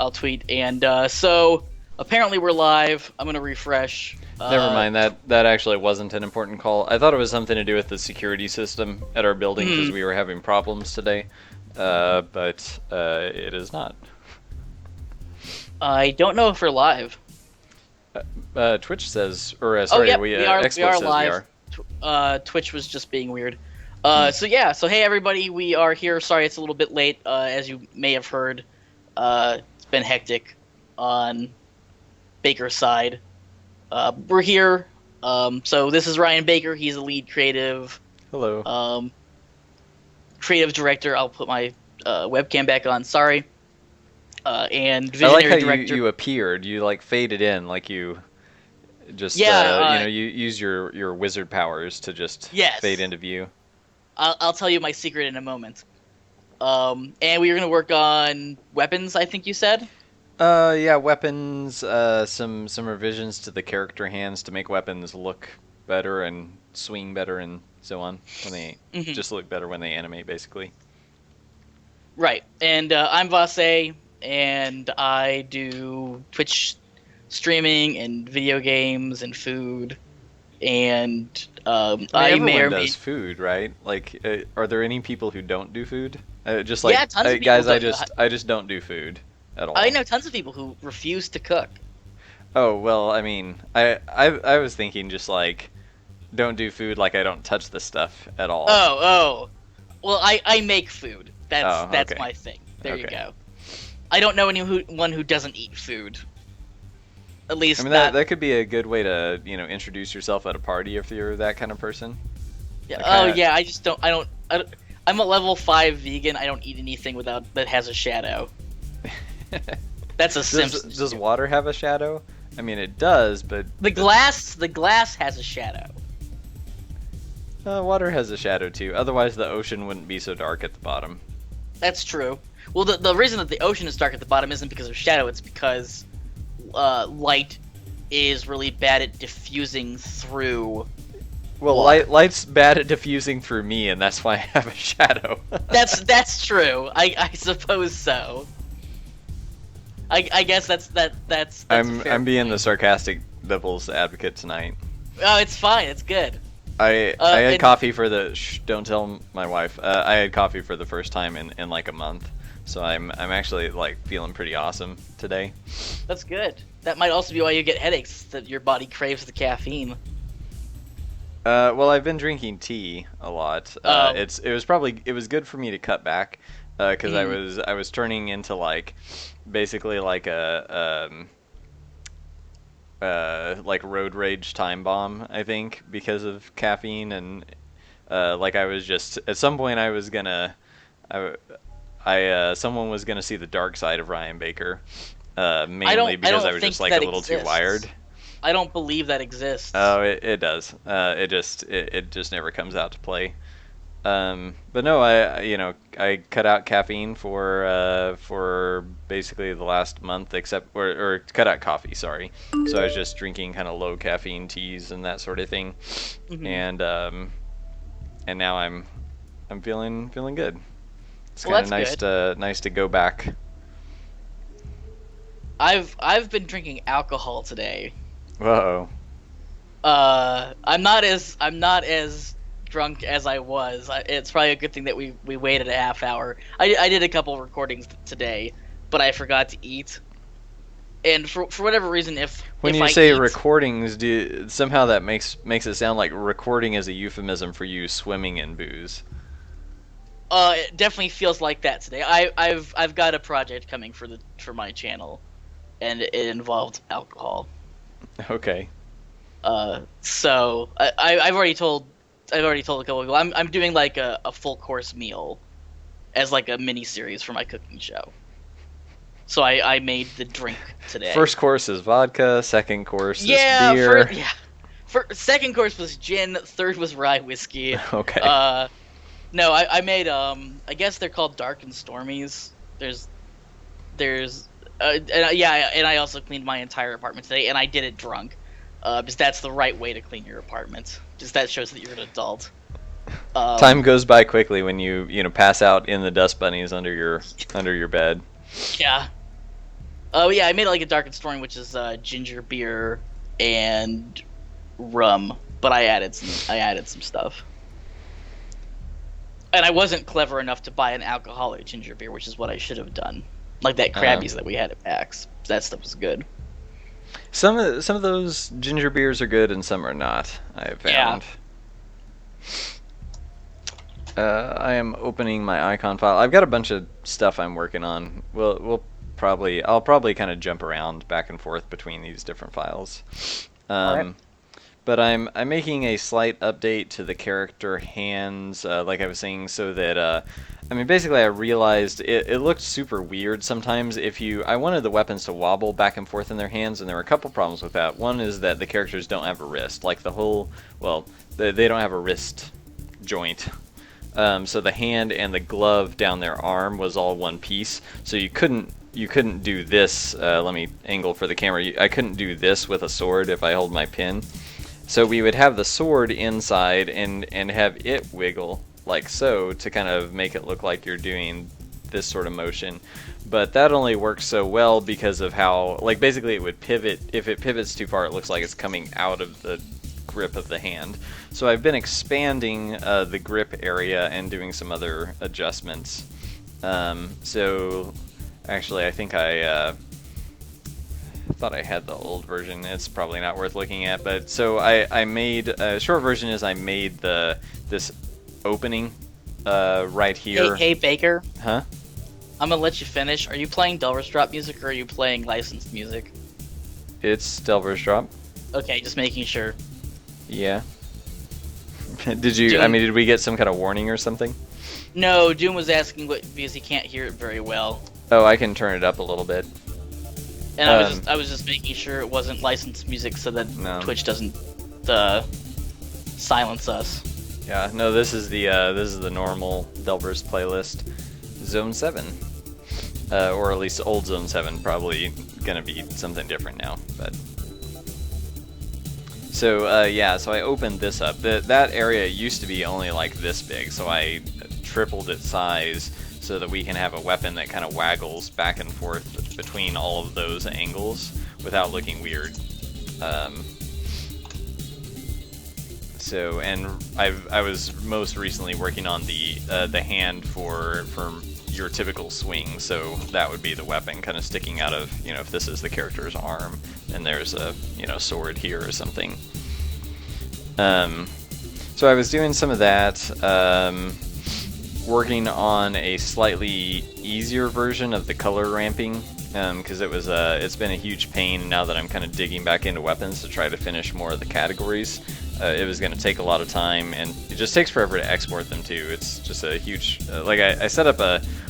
I'll tweet. And so apparently we're live. I'm gonna refresh. Never mind, that actually wasn't an important call. I thought it was something to do with the security system at our building because we were having problems today, but it is not. I don't know if we're live. Twitch says, or sorry, we are Xbox says live. we are. Twitch was just being weird. So hey everybody, we are here. Sorry it's a little bit late, as you may have heard. It's been hectic on Baker's side. We're here. So this is Ryan Baker. He's the lead creative. Hello. Creative director. I'll put my webcam back on. Sorry. And I visionary like how director. you appeared. You like faded in, like you just you use your wizard powers to just fade into view. I'll tell you my secret in a moment. And we were gonna work on weapons, I think you said. Yeah, weapons. Some revisions to the character hands to make weapons look better and swing better and so on. When they just look better when they animate, basically. Right. And I'm Vase, and I do Twitch streaming and video games and food. And everyone does food, right? Like, are there any people who don't do food? Just like tons of people guys, don't. I just don't do food at all. I know tons of people who refuse to cook. Oh well, I mean, I was thinking just like, don't do food like I don't touch the stuff at all. Oh. Well, I make food. That's okay. my thing. There you go. I don't know anyone who doesn't eat food. At least I mean that could be a good way to introduce yourself at a party if you're that kind of person. Yeah. Yeah. I just don't. I'm a level 5 vegan. I don't eat anything that has a shadow. That's a Simpsons. Does water have a shadow? I mean, it does, but the glass has a shadow. Water has a shadow too. Otherwise, the ocean wouldn't be so dark at the bottom. That's true. Well, the reason that the ocean is dark at the bottom isn't because of shadow. It's because light is really bad at diffusing through. Well, light's bad at diffusing through me, and that's why I have a shadow. That's true. I suppose so. I guess that's I'm being the sarcastic devil's advocate tonight. Oh, it's fine. It's good. I had coffee for the don't tell my wife. I had coffee for the first time in like a month, so I'm actually like feeling pretty awesome today. That's good. That might also be why you get headaches. That your body craves the caffeine. Well, I've been drinking tea a lot. It was good for me to cut back because I was turning into like basically like a like road rage time bomb, I think, because of caffeine and like I was just at some point I was gonna someone was gonna see the dark side of Ryan Baker, mainly because I was just like a little too wired. I don't believe that exists. Oh, it does. It just never comes out to play. But no, I cut out caffeine for basically the last month, except or cut out coffee. Sorry. So I was just drinking kind of low caffeine teas and that sort of thing, and now I'm feeling good. It's kind of nice to go back. I've been drinking alcohol today. Whoa. I'm not as drunk as I was. It's probably a good thing that we waited a half hour. I did a couple recordings today, but I forgot to eat. And for whatever reason, when you say recordings, somehow that makes it sound like recording is a euphemism for you swimming in booze. It definitely feels like that today. I've got a project coming for my channel, and it involved alcohol. Okay. So I've already told a couple of people I'm doing like a full course meal as like a mini series for my cooking show. So I made the drink today. First course is vodka. Second course is beer. Second course was gin. Third was rye whiskey. Okay. No, I made I guess they're called dark and stormies. And I also cleaned my entire apartment today, and I did it drunk, because that's the right way to clean your apartment. Just that shows that you're an adult. Time goes by quickly when you pass out in the dust bunnies under your bed. Yeah. Oh yeah, I made like a Darkened Storm, which is ginger beer and rum, but I added some stuff. And I wasn't clever enough to buy an alcoholic ginger beer, which is what I should have done. Like that Krabby's that we had at PAX. That stuff was good. Some of those ginger beers are good and some are not, I have found. I am opening my icon file. I've got a bunch of stuff I'm working on. I'll probably kind of jump around back and forth between these different files. Alright. But I'm making a slight update to the character hands, like I was saying, so that I mean, basically I realized it looked super weird sometimes I wanted the weapons to wobble back and forth in their hands, and there were a couple problems with that. One is that the characters don't have a wrist, like they don't have a wrist joint. So the hand and the glove down their arm was all one piece, so you couldn't do this. Let me angle for the camera. I couldn't do this with a sword if I hold my pin. So we would have the sword inside and have it wiggle like so to kind of make it look like you're doing this sort of motion. But that only works so well because of how, like, basically it would pivot. If it pivots too far, it looks like it's coming out of the grip of the hand. So I've been expanding the grip area and doing some other adjustments. So actually I think I thought I had the old version. It's probably not worth looking at, but so I made short version is I made this opening right here. Hey Baker. Huh? I'm gonna let you finish. Are you playing Delver's Drop music or are you playing licensed music? It's Delver's Drop. Okay, just making sure. Yeah. Did you? Doom. I mean, did we get some kind of warning or something? No, Doom was asking because he can't hear it very well. Oh, I can turn it up a little bit. And I was just making sure it wasn't licensed music so that Twitch doesn't silence us. Yeah, no, this is the normal Delver's playlist, Zone 7, or at least old Zone 7. Probably gonna be something different now, but. So yeah, so I opened this up. That area used to be only like this big, so I tripled its size so that we can have a weapon that kind of waggles back and forth between all of those angles without looking weird. So, and I was most recently working on the hand for your typical swing. So that would be the weapon kind of sticking out of, if this is the character's arm and there's a sword here or something. So I was doing some of that. Working on a slightly easier version of the color ramping, because it's been a huge pain now that I'm kind of digging back into weapons to try to finish more of the categories. It was going to take a lot of time, and it just takes forever to export them too. It's just a huge, like I set up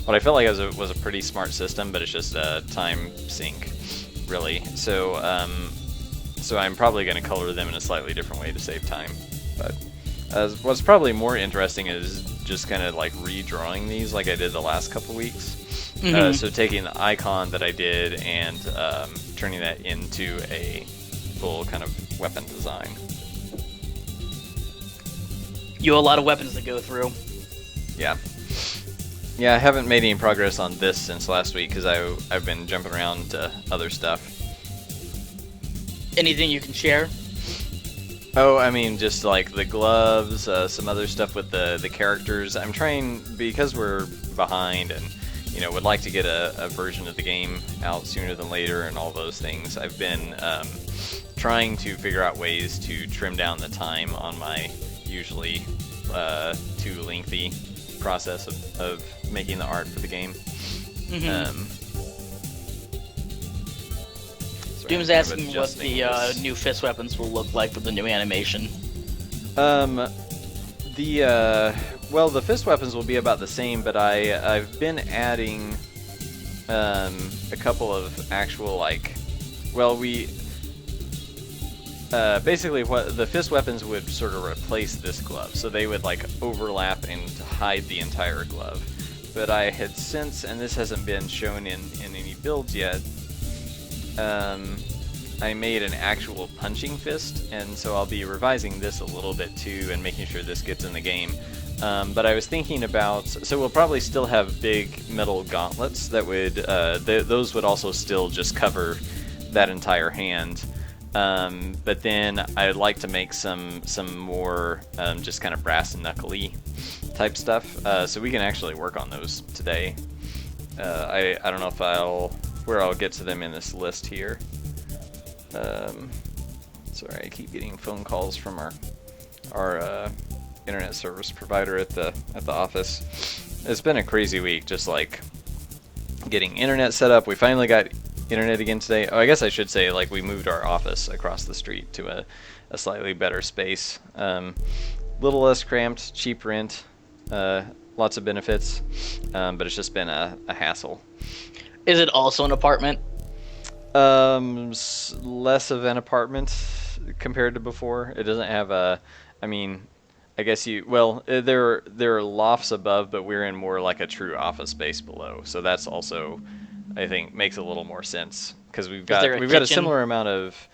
what I felt like was a pretty smart system, but it's just a time sink, really. So so I'm probably going to color them in a slightly different way to save time. But what's probably more interesting is just kind of like redrawing these like I did the last couple weeks. Mm-hmm. So taking the icon that I did and turning that into a full kind of weapon design. You have a lot of weapons to go through. Yeah. Yeah, I haven't made any progress on this since last week because I've been jumping around to other stuff. Anything you can share? Oh, I mean, just like the gloves, some other stuff with the characters. I'm trying, because we're behind and, would like to get a version of the game out sooner than later and all those things. I've been trying to figure out ways to trim down the time on my usually too lengthy process of making the art for the game. Mm-hmm. Doom's asking what the new fist weapons will look like with the new animation. The fist weapons will be about the same, but I've been adding a couple of actual basically what the fist weapons would sort of replace this glove, so they would like overlap and hide the entire glove. But I had since, and this hasn't been shown in any builds yet, I made an actual punching fist, and so I'll be revising this a little bit too and making sure this gets in the game. But I was thinking about, so we'll probably still have big metal gauntlets that would, those would also still just cover that entire hand. But then I'd like to make some more just kind of brass and knuckly type stuff. So we can actually work on those today. I don't know if where I'll get to them in this list here. Sorry, I keep getting phone calls from our internet service provider at the office. It's been a crazy week, just like getting internet set up. We finally got internet again today. Oh, I guess I should say, like, we moved our office across the street to a slightly better space. Little less cramped, cheap rent, lots of benefits, but it's just been a hassle. Is it also an apartment? Less of an apartment compared to before. It doesn't have I mean, I guess there are lofts above, but we're in more like a true office space below. So that's also, I think, makes a little more sense because we've got a similar amount of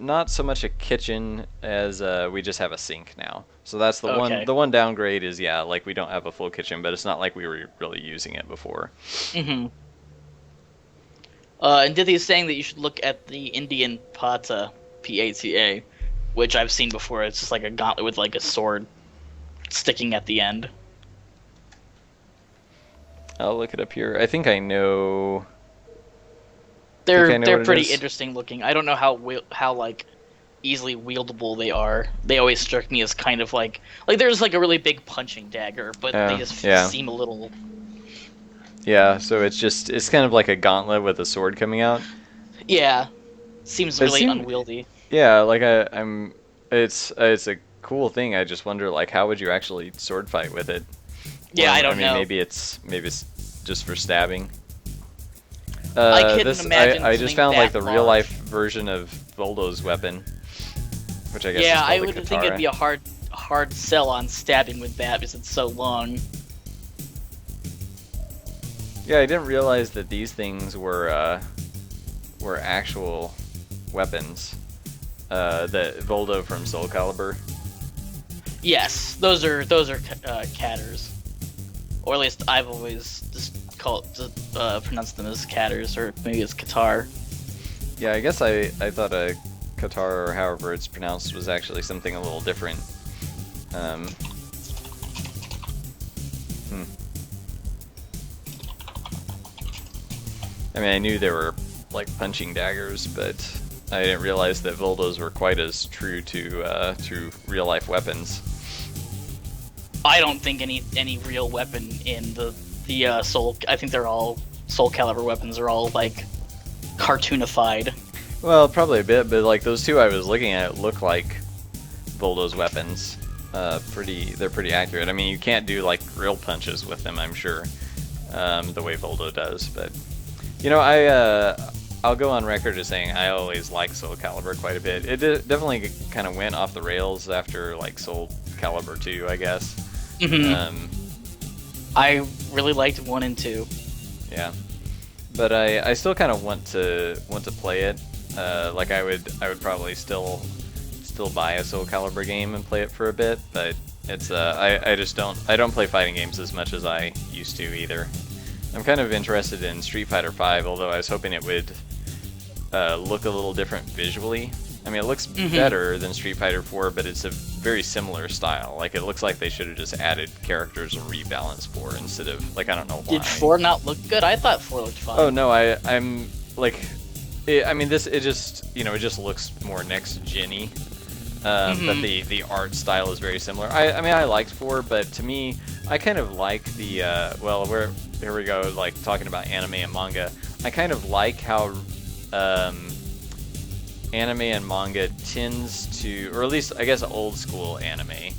not so much a kitchen as we just have a sink now. So that's the one downgrade is, yeah, like we don't have a full kitchen, but it's not like we were really using it before. Mm-hmm. And Dithy's saying that you should look at the Indian Pata, P-A-T-A, which I've seen before. It's just like a gauntlet with like a sword sticking at the end. I'll look it up here. I think I know. They're pretty interesting looking. I don't know how like easily wieldable they are. They always struck me as kind of like there's like a really big punching dagger, but they just seem a little. Yeah, so it's kind of like a gauntlet with a sword coming out. Yeah, seems really unwieldy. Yeah, like it's a cool thing. I just wonder, like, how would you actually sword fight with it? Yeah, I don't know. Maybe it's just for stabbing. I couldn't imagine. I just found like the real life version of Voldo's weapon, which I guess. Yeah, I would think it'd be a hard sell on stabbing with that because it's so long. Yeah, I didn't realize that these things were actual weapons. That Voldo from Soul Calibur. Yes, those are catters, or at least I've always just pronounced them as catters, or maybe it's Qatar. Yeah, I guess I thought a Qatar, or however it's pronounced, was actually something a little different. I mean, I knew they were like punching daggers, but I didn't realize that Voldos were quite as true to real life weapons. I don't think any real weapon in the Soul. I think they're all Soul Calibur weapons are all like cartoonified. Well, probably a bit, but like those two I was looking at look like Voldos weapons. They're pretty accurate. I mean, you can't do like real punches with them, I'm sure, the way Voldo does. But you know, I'll go on record as saying I always liked Soul Calibur quite a bit. It definitely kind of went off the rails after like Soul Calibur 2, I guess. Mm-hmm. I really liked 1 and 2. Yeah, but I still kind of want to play it. Like I would probably still buy a Soul Calibur game and play it for a bit, but it's I don't play fighting games as much as I used to either. I'm kind of interested in Street Fighter V, although I was hoping it would look a little different visually. I mean, it looks better than Street Fighter 4, but it's a very similar style. Like, it looks like they should have just added characters and rebalanced 4 instead of, like, I don't know why. Did 4 not look good? I thought 4 looked fine. Oh, no, I'm, like, it just looks more next-gen-y. But the art style is very similar. I mean, I liked 4, but to me, I kind of like the, here we go, like, talking about anime and manga. I kind of like how anime and manga tends to, or at least, I guess, old school anime,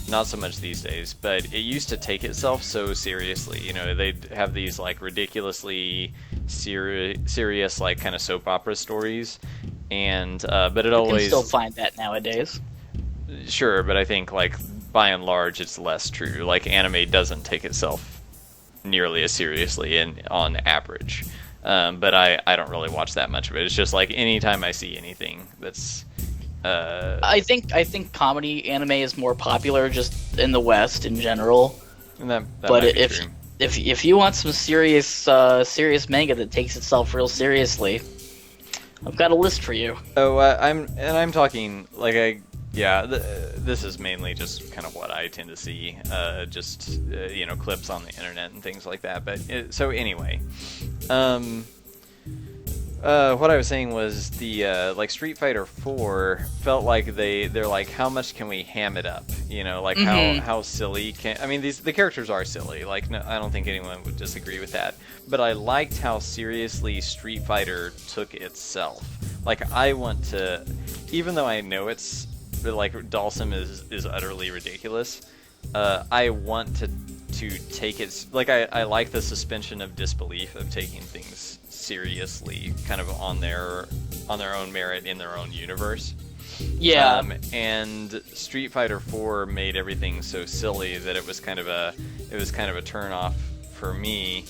not so much these days, but it used to take itself so seriously. You know, they'd have these, like, ridiculously serious, like, kind of soap opera stories, and, but it always... You can still find that nowadays. Sure, but I think, like, by and large, it's less true. Like, anime doesn't take itself nearly as seriously on average. But I don't really watch that much of it. It's just like anytime I see anything that's I think comedy anime is more popular just in the West in general. And that But might be if true. if you want some serious manga that takes itself real seriously, I've got a list for you. Oh, I'm talking like yeah. This is mainly just kind of what I tend to see, just clips on the internet and things like that. But so anyway, um, what I was saying was the like Street Fighter 4 felt like they're like, how much can we ham it up? Like how silly can I mean the characters are silly. Like no, I don't think anyone would disagree with that. But I liked how seriously Street Fighter took itself. Like I want to, even though I know it's like Dalsum is utterly ridiculous. I want to take it like I like the suspension of disbelief of taking things seriously, kind of on their own merit in their own universe. Yeah. And Street Fighter 4 made everything so silly that it was kind of a turn off for me.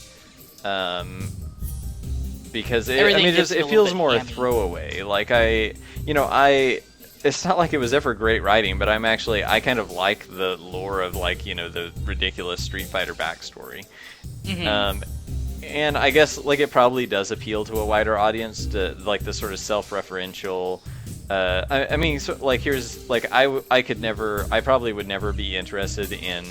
Because it feels more a throwaway. Like it's not like it was ever great writing, but I kind of like the lore of the ridiculous Street Fighter backstory. And I guess it probably does appeal to a wider audience, to like the sort of self-referential. Here's I probably would never be interested in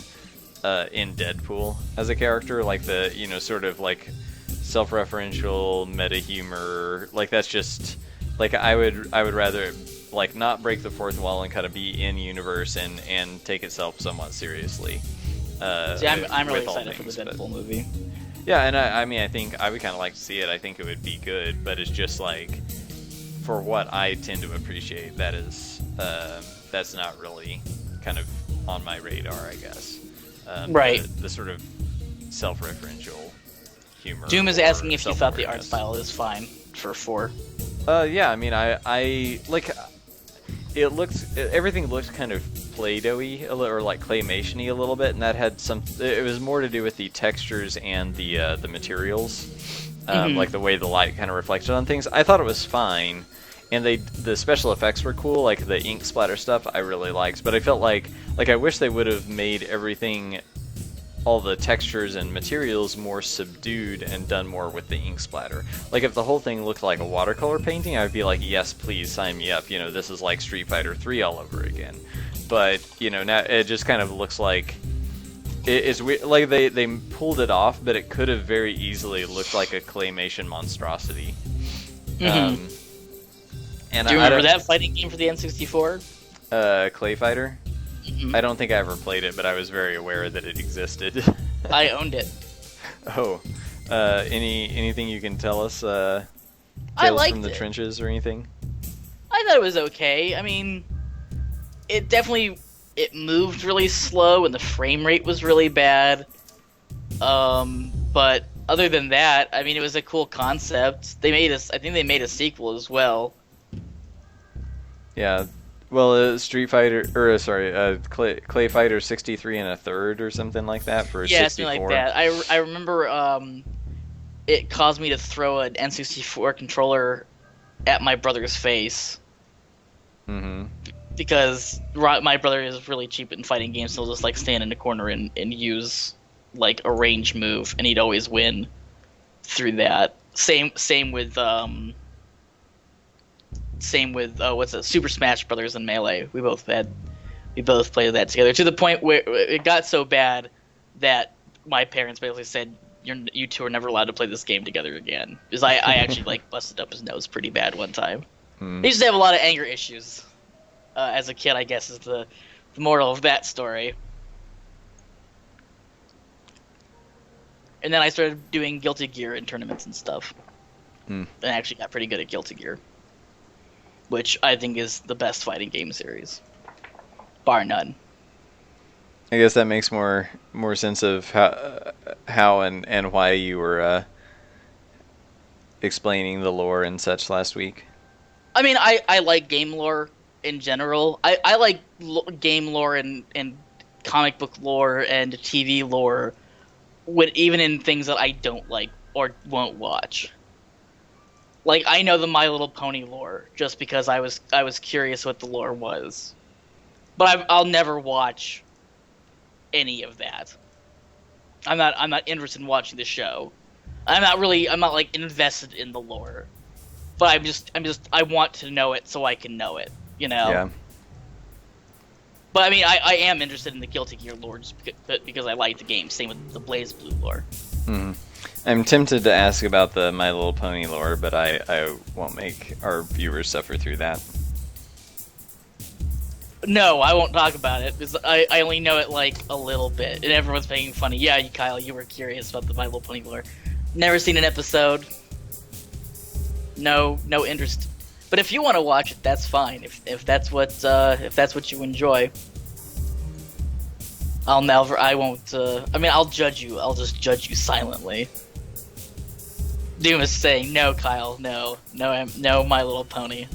Deadpool as a character, like the sort of like self-referential meta humor. Like that's just like I would rather like not break the fourth wall and kind of be in universe and take itself somewhat seriously. See, I'm really excited for the Deadpool movie. Yeah, and I think I would kind of like to see it. I think it would be good, but it's just like for what I tend to appreciate, that's not really kind of on my radar, I guess. Right. The sort of self-referential humor. Doom is asking if you thought the art style is fine for 4. Yeah, I mean, I like. Everything looks kind of Play-Doh-y or like claymation-y a little bit, and that had it was more to do with the textures and the materials, like the way the light kind of reflected on things. I thought it was fine, and the special effects were cool, like the ink splatter stuff I really liked, but I felt like I wish they would have made everything, all the textures and materials more subdued and done more with the ink splatter. Like if the whole thing looked like a watercolor painting, I would be like, yes, please sign me up. This is like Street Fighter 3 all over again. But now it just kind of looks like it's weird. Like they pulled it off, but it could have very easily looked like a claymation monstrosity. And do you remember that fighting game for the N64? Clay Fighter. I don't think I ever played it, but I was very aware that it existed. I owned it. Oh, anything you can tell us? I Tales liked from the it. Trenches or anything? I thought it was okay. I mean, it moved really slow and the frame rate was really bad. But other than that, I mean, it was a cool concept. I think they made a sequel as well. Yeah. Well, Street Fighter, or sorry, Clay Fighter 63 and a third or something like that for Yeah, 64. something like that. I remember it caused me to throw an N64 controller at my brother's face. Mm-hmm. Because my brother is really cheap in fighting games, so he'll just like stand in the corner and use like a range move, and he'd always win through that. Same with what's it? Super Smash Brothers and Melee. We both played that together to the point where it got so bad that my parents basically said, "You two are never allowed to play this game together again." Because I actually like busted up his nose pretty bad one time. He used to have a lot of anger issues as a kid, I guess, is the moral of that story. And then I started doing Guilty Gear in tournaments and stuff. And I actually got pretty good at Guilty Gear, which I think is the best fighting game series, bar none. I guess that makes more sense of how and why you were explaining the lore and such last week. I mean, I like game lore in general. I like game lore and comic book lore and TV lore, even in things that I don't like or won't watch. Like, I know the My Little Pony lore just because I was curious what the lore was, but I'll never watch any of that. I'm not interested in watching the show. I'm not like invested in the lore, but I want to know it so I can know it, you know. Yeah. But I mean, I am interested in the Guilty Gear lore just because I like the game. Same with the Blaze Blue lore. Mm-hmm. I'm tempted to ask about the My Little Pony lore, but I won't make our viewers suffer through that. No, I won't talk about it because I only know it like a little bit, and everyone's making funny. Yeah, Kyle, you were curious about the My Little Pony lore. Never seen an episode. No interest. But if you want to watch it, that's fine. If that's what you enjoy, I won't. I mean, I'll judge you. I'll just judge you silently. Doom is saying no, Kyle. No, My Little Pony.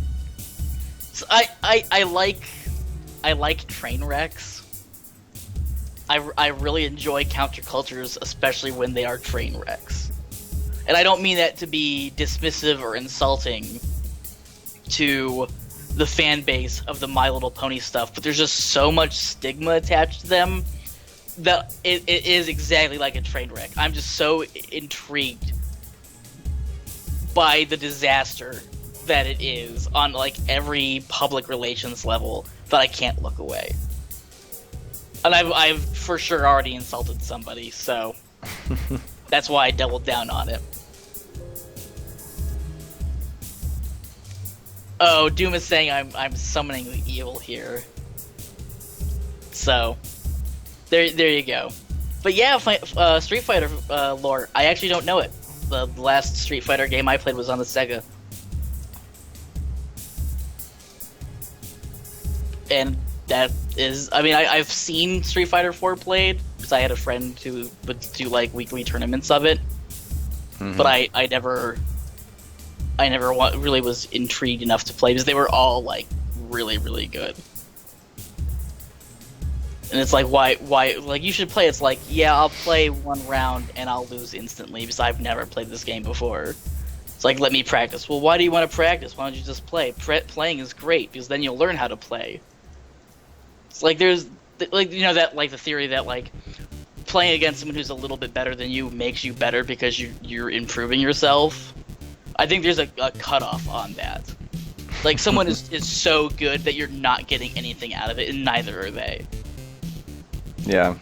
So I like train wrecks. I really enjoy countercultures, especially when they are train wrecks. And I don't mean that to be dismissive or insulting to the fan base of the My Little Pony stuff, but there's just so much stigma attached to them that it is exactly like a train wreck. I'm just so intrigued by the disaster that it is on like every public relations level that I can't look away. And I've for sure already insulted somebody, so that's why I doubled down on it. Oh, Doom is saying I'm summoning the evil here. So, there you go. But yeah, Street Fighter lore, I actually don't know it. The last Street Fighter game I played was on the Sega. And that is, I mean, I've seen Street Fighter 4 played, because I had a friend who would do like weekly tournaments of it. Mm-hmm. But I never really was intrigued enough to play because they were all like really, really good. And it's like, why, like, you should play. It's like, yeah, I'll play one round and I'll lose instantly because I've never played this game before. It's like, let me practice. Well, why do you want to practice? Why don't you just play? Playing is great because then you'll learn how to play. It's like, there's, like, you know, that, like, the theory that, like, playing against someone who's a little bit better than you makes you better because you're improving yourself. I think there's a cutoff on that. Like, someone is so good that you're not getting anything out of it, and neither are they. Yeah.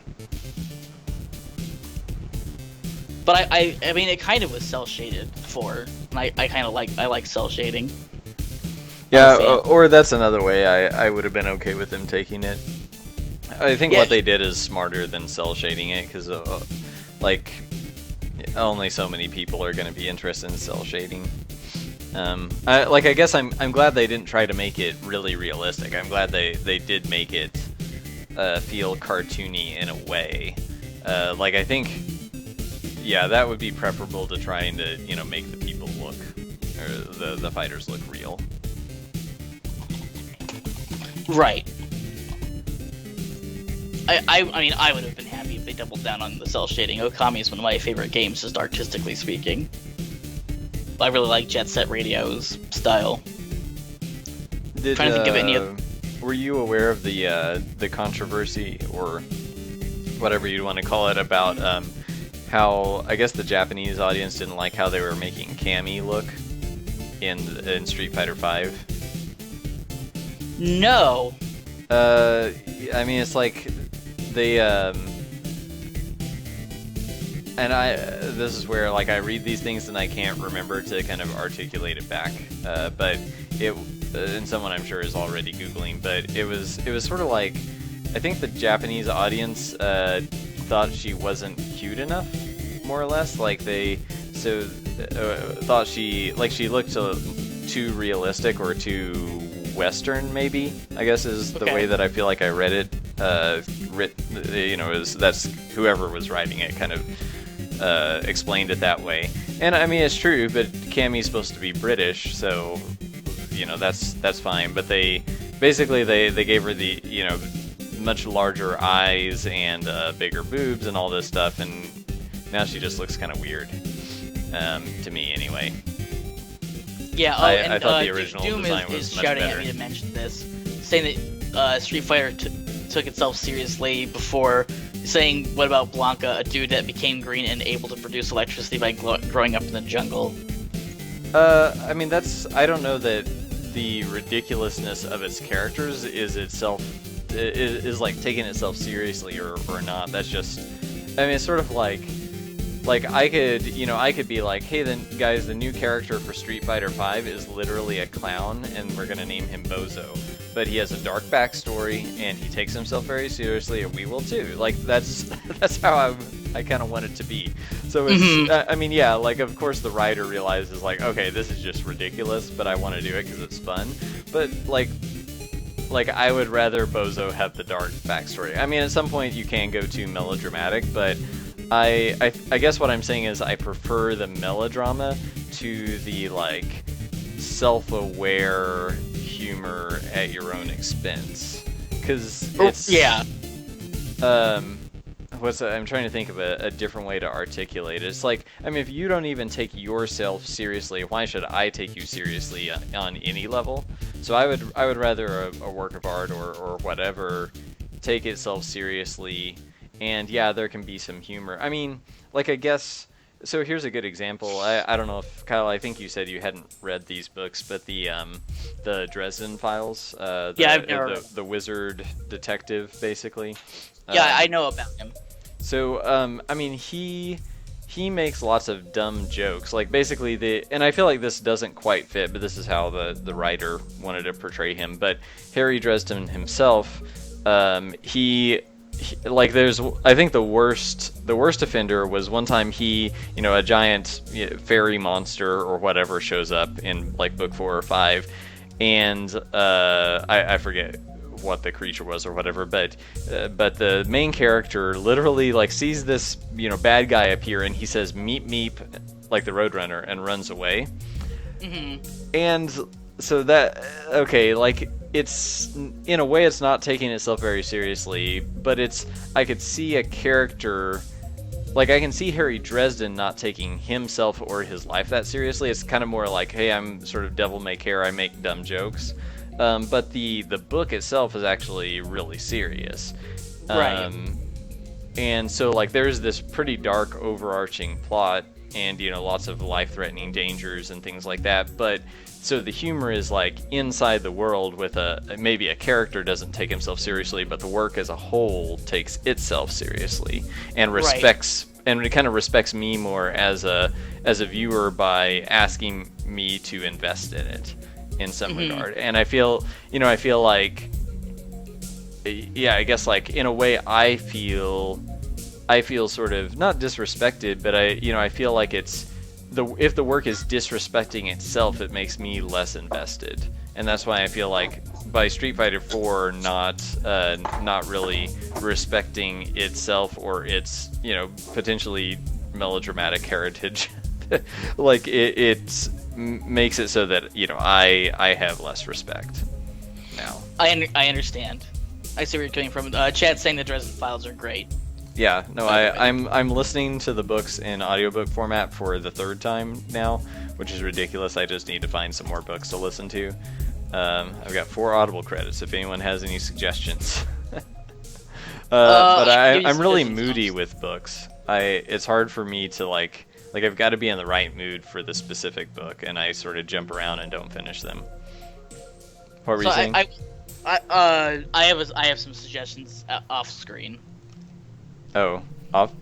But I mean, it kind of was cell shaded for, and I kind of like cell shading. Yeah, or that's another way I would have been okay with them taking it. I think what they did is smarter than cell shading it, because like, only so many people are going to be interested in cell shading. I guess I'm glad they didn't try to make it really realistic. I'm glad they did make it feel cartoony in a way. Like, I think, yeah, that would be preferable to trying to, you know, make the people look, or the fighters look real. Right. I mean, I would have been happy if they doubled down on the cell shading. Okami is one of my favorite games, just artistically speaking. I really like Jet Set Radio's style. Trying to think of any of... Were you aware of the controversy, or whatever you'd want to call it, about how, I guess, the Japanese audience didn't like how they were making Cammy look in Street Fighter V? No. I mean, it's like they and this is where, like, I read these things and I can't remember to kind of articulate it back, but it, and someone I'm sure is already Googling, but it was sort of like, I think the Japanese audience thought she wasn't cute enough, more or less. Like, they thought she looked too realistic or too Western, maybe, I guess, is the way that I feel like I read it. You know, that's whoever was writing it kind of explained it that way. And I mean, it's true, but Cammy's supposed to be British, so, you know, that's fine. But they basically they gave her the, you know, much larger eyes and bigger boobs and all this stuff, and now she just looks kind of weird, to me anyway. Yeah. Oh, I thought the original Doom design was is much shouting better. at me to mention this, saying that Street Fighter took itself seriously before saying, "What about Blanca, a dude that became green and able to produce electricity by growing up in the jungle?" I mean, I don't know that the ridiculousness of its characters is itself is like taking itself seriously or not. That's just, I mean, it's sort of like I could be like, hey, then guys, the new character for Street Fighter V is literally a clown, and we're gonna name him Bozo. But he has a dark backstory, and he takes himself very seriously, and we will too. Like that's how I kind of want it to be. So it's, I mean, yeah, like of course the writer realizes like, okay, this is just ridiculous, but I want to do it because it's fun. But like I would rather Bozo have the dark backstory. I mean, at some point you can go too melodramatic, but I guess what I'm saying is I prefer the melodrama to the like self-aware humor at your own expense, because it's I'm trying to think of a different way to articulate it. It's like, I mean, if you don't even take yourself seriously, why should I take you seriously on any level? So I would rather a work of art or whatever take itself seriously, and yeah, there can be some humor. I mean, like, I guess, so here's a good example. I don't know if, Kyle, I think you said you hadn't read these books, but the Dresden Files, I've never the wizard detective, basically. I know about him. So, I mean, he makes lots of dumb jokes. Like, basically, and I feel like this doesn't quite fit, but this is how the writer wanted to portray him. But Harry Dresden himself, he like, there's, I think the worst offender was one time a giant fairy monster or whatever shows up in like book 4 or 5, and I forget what the creature was or whatever, but the main character literally like sees this bad guy appear, and he says meep meep like the Roadrunner and runs away. And so that, okay, like, it's, in a way, it's not taking itself very seriously, but I could see a character, like, I can see Harry Dresden not taking himself or his life that seriously. It's kind of more like, hey, I'm sort of devil may care, I make dumb jokes. But the book itself is actually really serious. Right. And so, like, there's this pretty dark overarching plot, and lots of life-threatening dangers and things like that, but so the humor is like inside the world with maybe a character doesn't take himself seriously, but the work as a whole takes itself seriously and respects, and it kind of respects me more as a viewer by asking me to invest in it in some regard. And I feel like, yeah, I guess, like, in a way I feel sort of not disrespected, but I feel like it's if the work is disrespecting itself, it makes me less invested, and that's why I feel like by Street Fighter 4 not really respecting itself or its potentially melodramatic heritage, like it makes it so that I have less respect now. I understand. I see where you're coming from. Chad saying the Dresden Files are great. Yeah, no, I'm listening to the books in audiobook format for the 3rd time now, which is ridiculous. I just need to find some more books to listen to. I've got 4 Audible credits if anyone has any suggestions. But I'm really moody with books. It's hard for me to like I've got to be in the right mood for the specific book, and I sort of jump around and don't finish them. What were you saying? I have some suggestions off screen. Oh, off?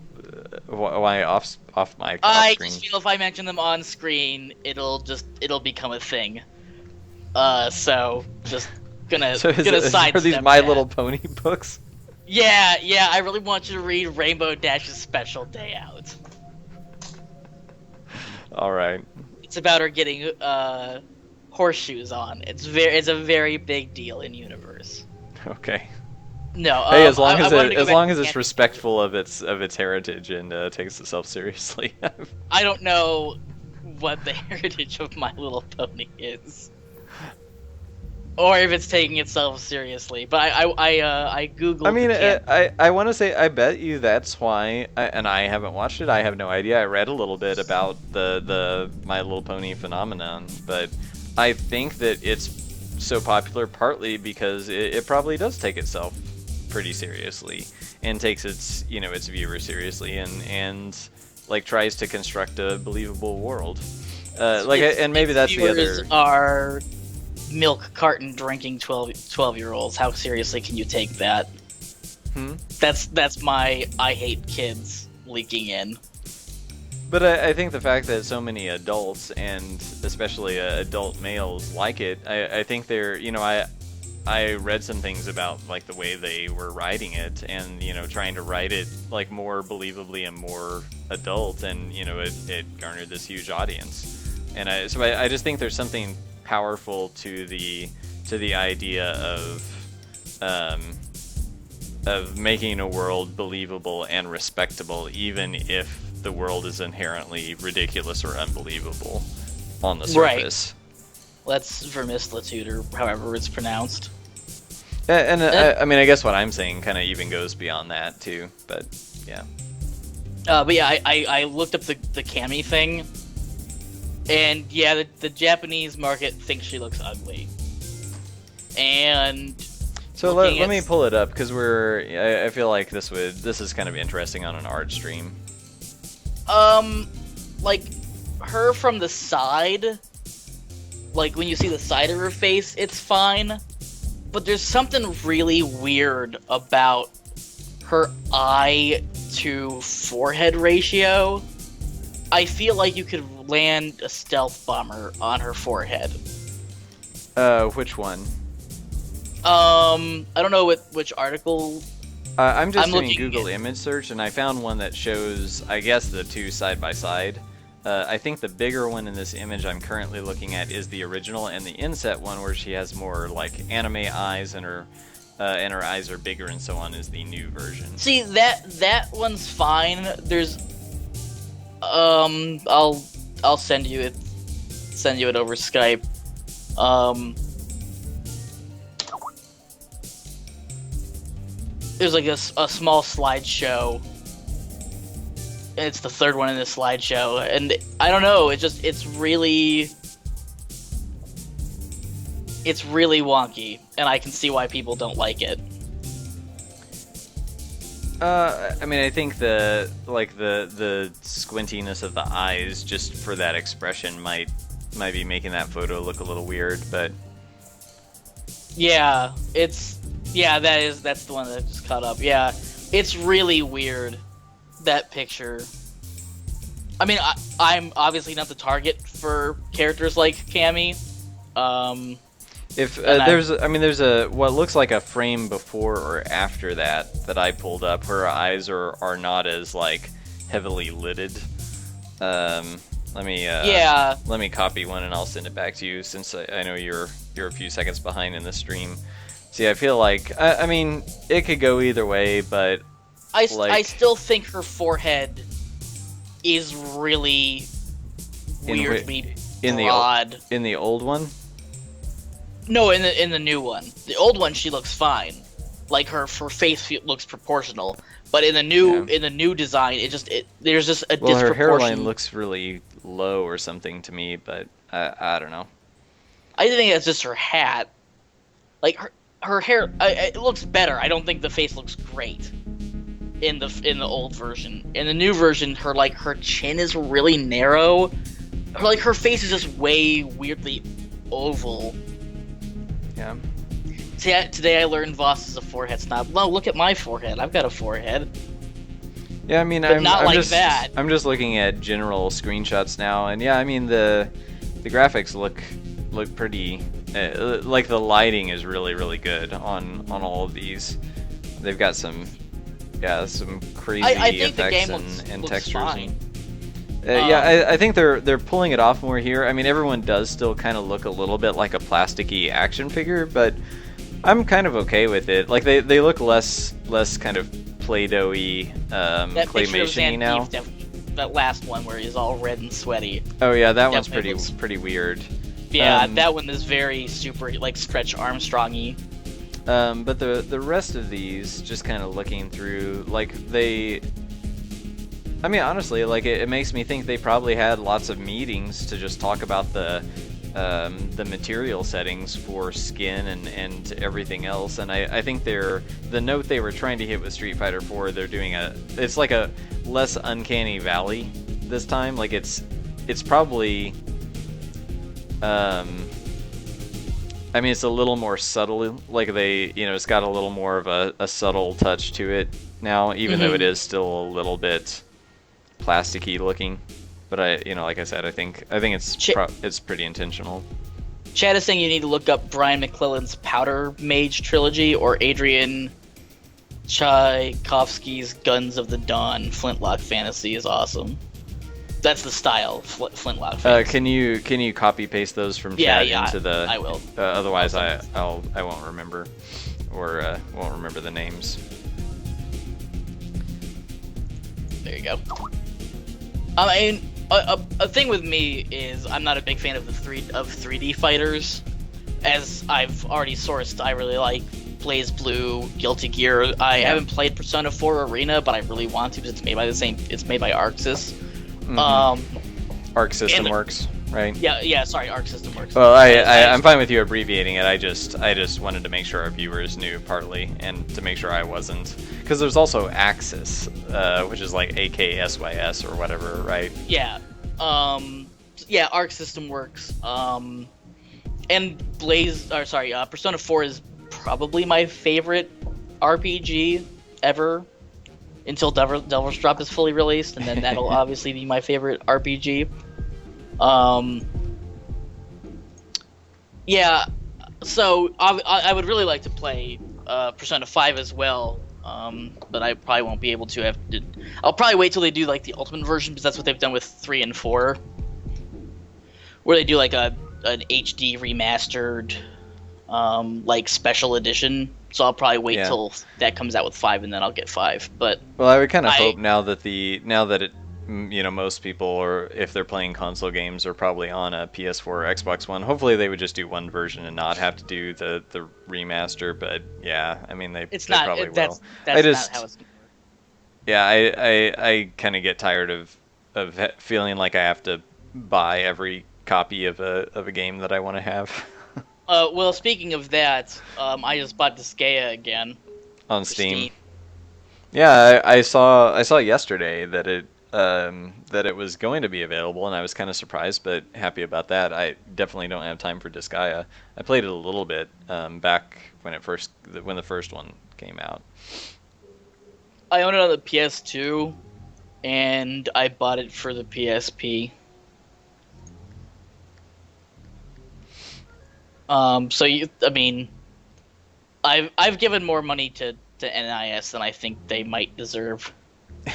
Why off mic? I Off screen? just feel if I mention them on screen, it'll become a thing. So just gonna sidestep are these My Little Pony books? Yeah, I really want you to read Rainbow Dash's Special Day Out. All right. It's about her getting horseshoes on. It's a very big deal in universe. Okay. No. Hey, as long as it's respectful of its heritage and takes itself seriously. I don't know what the heritage of My Little Pony is. or if it's taking itself seriously. But I googled. I mean, the I want to say I bet you that's why, and I haven't watched it. I have no idea. I read a little bit about the My Little Pony phenomenon, but I think that it's so popular partly because it probably does take itself pretty seriously and takes its viewer seriously and like tries to construct a believable world. And maybe that's the other. Are milk carton drinking 12-year-olds. How seriously can you take that? That's my I hate kids leaking in. But I think the fact that so many adults and especially adult males like it, I think they're, I read some things about like the way they were writing it and, trying to write it like more believably and more adult, and, it garnered this huge audience. And I just think there's something powerful to the idea of making a world believable and respectable, even if the world is inherently ridiculous or unbelievable on the surface. Right. That's Vermislitude, or however it's pronounced. And I mean, I guess what I'm saying kind of even goes beyond that too. But yeah. But yeah, I looked up the Cammy thing, and yeah, the Japanese market thinks she looks ugly. And so let me pull it up because I feel like this is kind of interesting on an art stream. Like her from the side, like when you see the side of her face, it's fine. But there's something really weird about her eye to forehead ratio. I feel like you could land a stealth bomber on her forehead. Which one? I don't know which article. I'm doing Google image search, and I found one that shows, I guess, the two side by side. I think the bigger one in this image I'm currently looking at is the original, and the inset one where she has more like anime eyes and her eyes are bigger and so on is the new version. See, that one's fine. There's I'll send you it over Skype. There's like a small slideshow, and it's the third one in this slideshow, and I don't know, it's really wonky, and I can see why people don't like it. I mean, I think the squintiness of the eyes just for that expression might be making that photo look a little weird, but yeah, that's the one that just caught up. Yeah, it's really weird, that picture. I mean, I'm obviously not the target for characters like Cammy. There's a what looks like a frame before or after that I pulled up. Her eyes are not as like heavily lidded. Let me copy one and I'll send it back to you since I know you're a few seconds behind in the stream. See, I feel like I mean it could go either way, but I still think her forehead is really weirdly broad. In the old one? No, in the new one. The old one, she looks fine. Like her face looks proportional. But in the new design, there's just a disproportion. Her hairline looks really low or something to me, but I don't know. I think that's just her hat. Like her hair, it looks better. I don't think the face looks great in the old version. In the new version, her chin is really narrow. Her face is just way weirdly oval. Yeah. Today I learned Voss is a forehead snob. No, look at my forehead. I've got a forehead. Yeah, I mean, but not like that. I'm just looking at general screenshots now, and yeah, I mean the graphics look pretty. Like the lighting is really good on all of these. They've got some crazy I think effects the game and looks textures. Fine. I think they're pulling it off more here. I mean, everyone does still kind of look a little bit like a plasticky action figure, but I'm kind of okay with it. Like they look less kind of Play-Doh-y, claymation-y now. That last one where he's all red and sweaty. Oh yeah, that one's pretty weird. Yeah, that one is very super like Stretch Armstrong-y. But the rest of these, just kind of looking through, like I mean, honestly, like it makes me think they probably had lots of meetings to just talk about the material settings for skin and everything else. And I think the note they were trying to hit with Street Fighter 4, they're doing it's like a less uncanny valley this time. Like it's probably, I mean, it's a little more subtle. Like it's got a little more of a subtle touch to it now, even though it is still a little bit plasticky looking. But like I said, I think it's pretty intentional. Chad is saying you need to look up Brian McClellan's Powder Mage trilogy or Adrian Tchaikovsky's Guns of the Dawn. Flintlock Fantasy is awesome. That's the style, Flintlock Fantasy. Can you copy paste those from chat into the? I will. Otherwise, I won't remember, or won't remember the names. There you go. I mean, a thing with me is I'm not a big fan of 3D fighters. As I've already sourced, I really like BlazBlue, Guilty Gear. I haven't played Persona 4 Arena, but I really want to because it's made by It's made by ArcSys. Arc System Works, right? Yeah. Sorry, Arc System Works. Well, I'm fine with you abbreviating it. I just wanted to make sure our viewers knew partly, and to make sure I wasn't, because there's also Axis, which is like AKSYS or whatever, right? Yeah. Arc System Works. And Persona 4 is probably my favorite RPG ever. Until Devil's Drop is fully released, and then that'll obviously be my favorite RPG. So I would really like to play Persona 5 as well, but I probably won't be able to. I'll probably wait till they do like the Ultimate version, because that's what they've done with 3 and 4, where they do like an HD remastered, like special edition. So I'll probably wait till that comes out with 5, and then I'll get 5. But I would kind of hope now that most people, or if they're playing console games, are probably on a PS4 or Xbox One. Hopefully they would just do one version and not have to do the remaster. But yeah, I mean they probably will. That's not how it's. Yeah, I kind of get tired of feeling like I have to buy every copy of a game that I want to have. Well, speaking of that, I just bought Disgaea again on Steam. Yeah, I saw yesterday that it was going to be available, and I was kind of surprised, but happy about that. I definitely don't have time for Disgaea. I played it a little bit back when the first one came out. I own it on the PS2, and I bought it for the PSP. I've given more money to NIS than I think they might deserve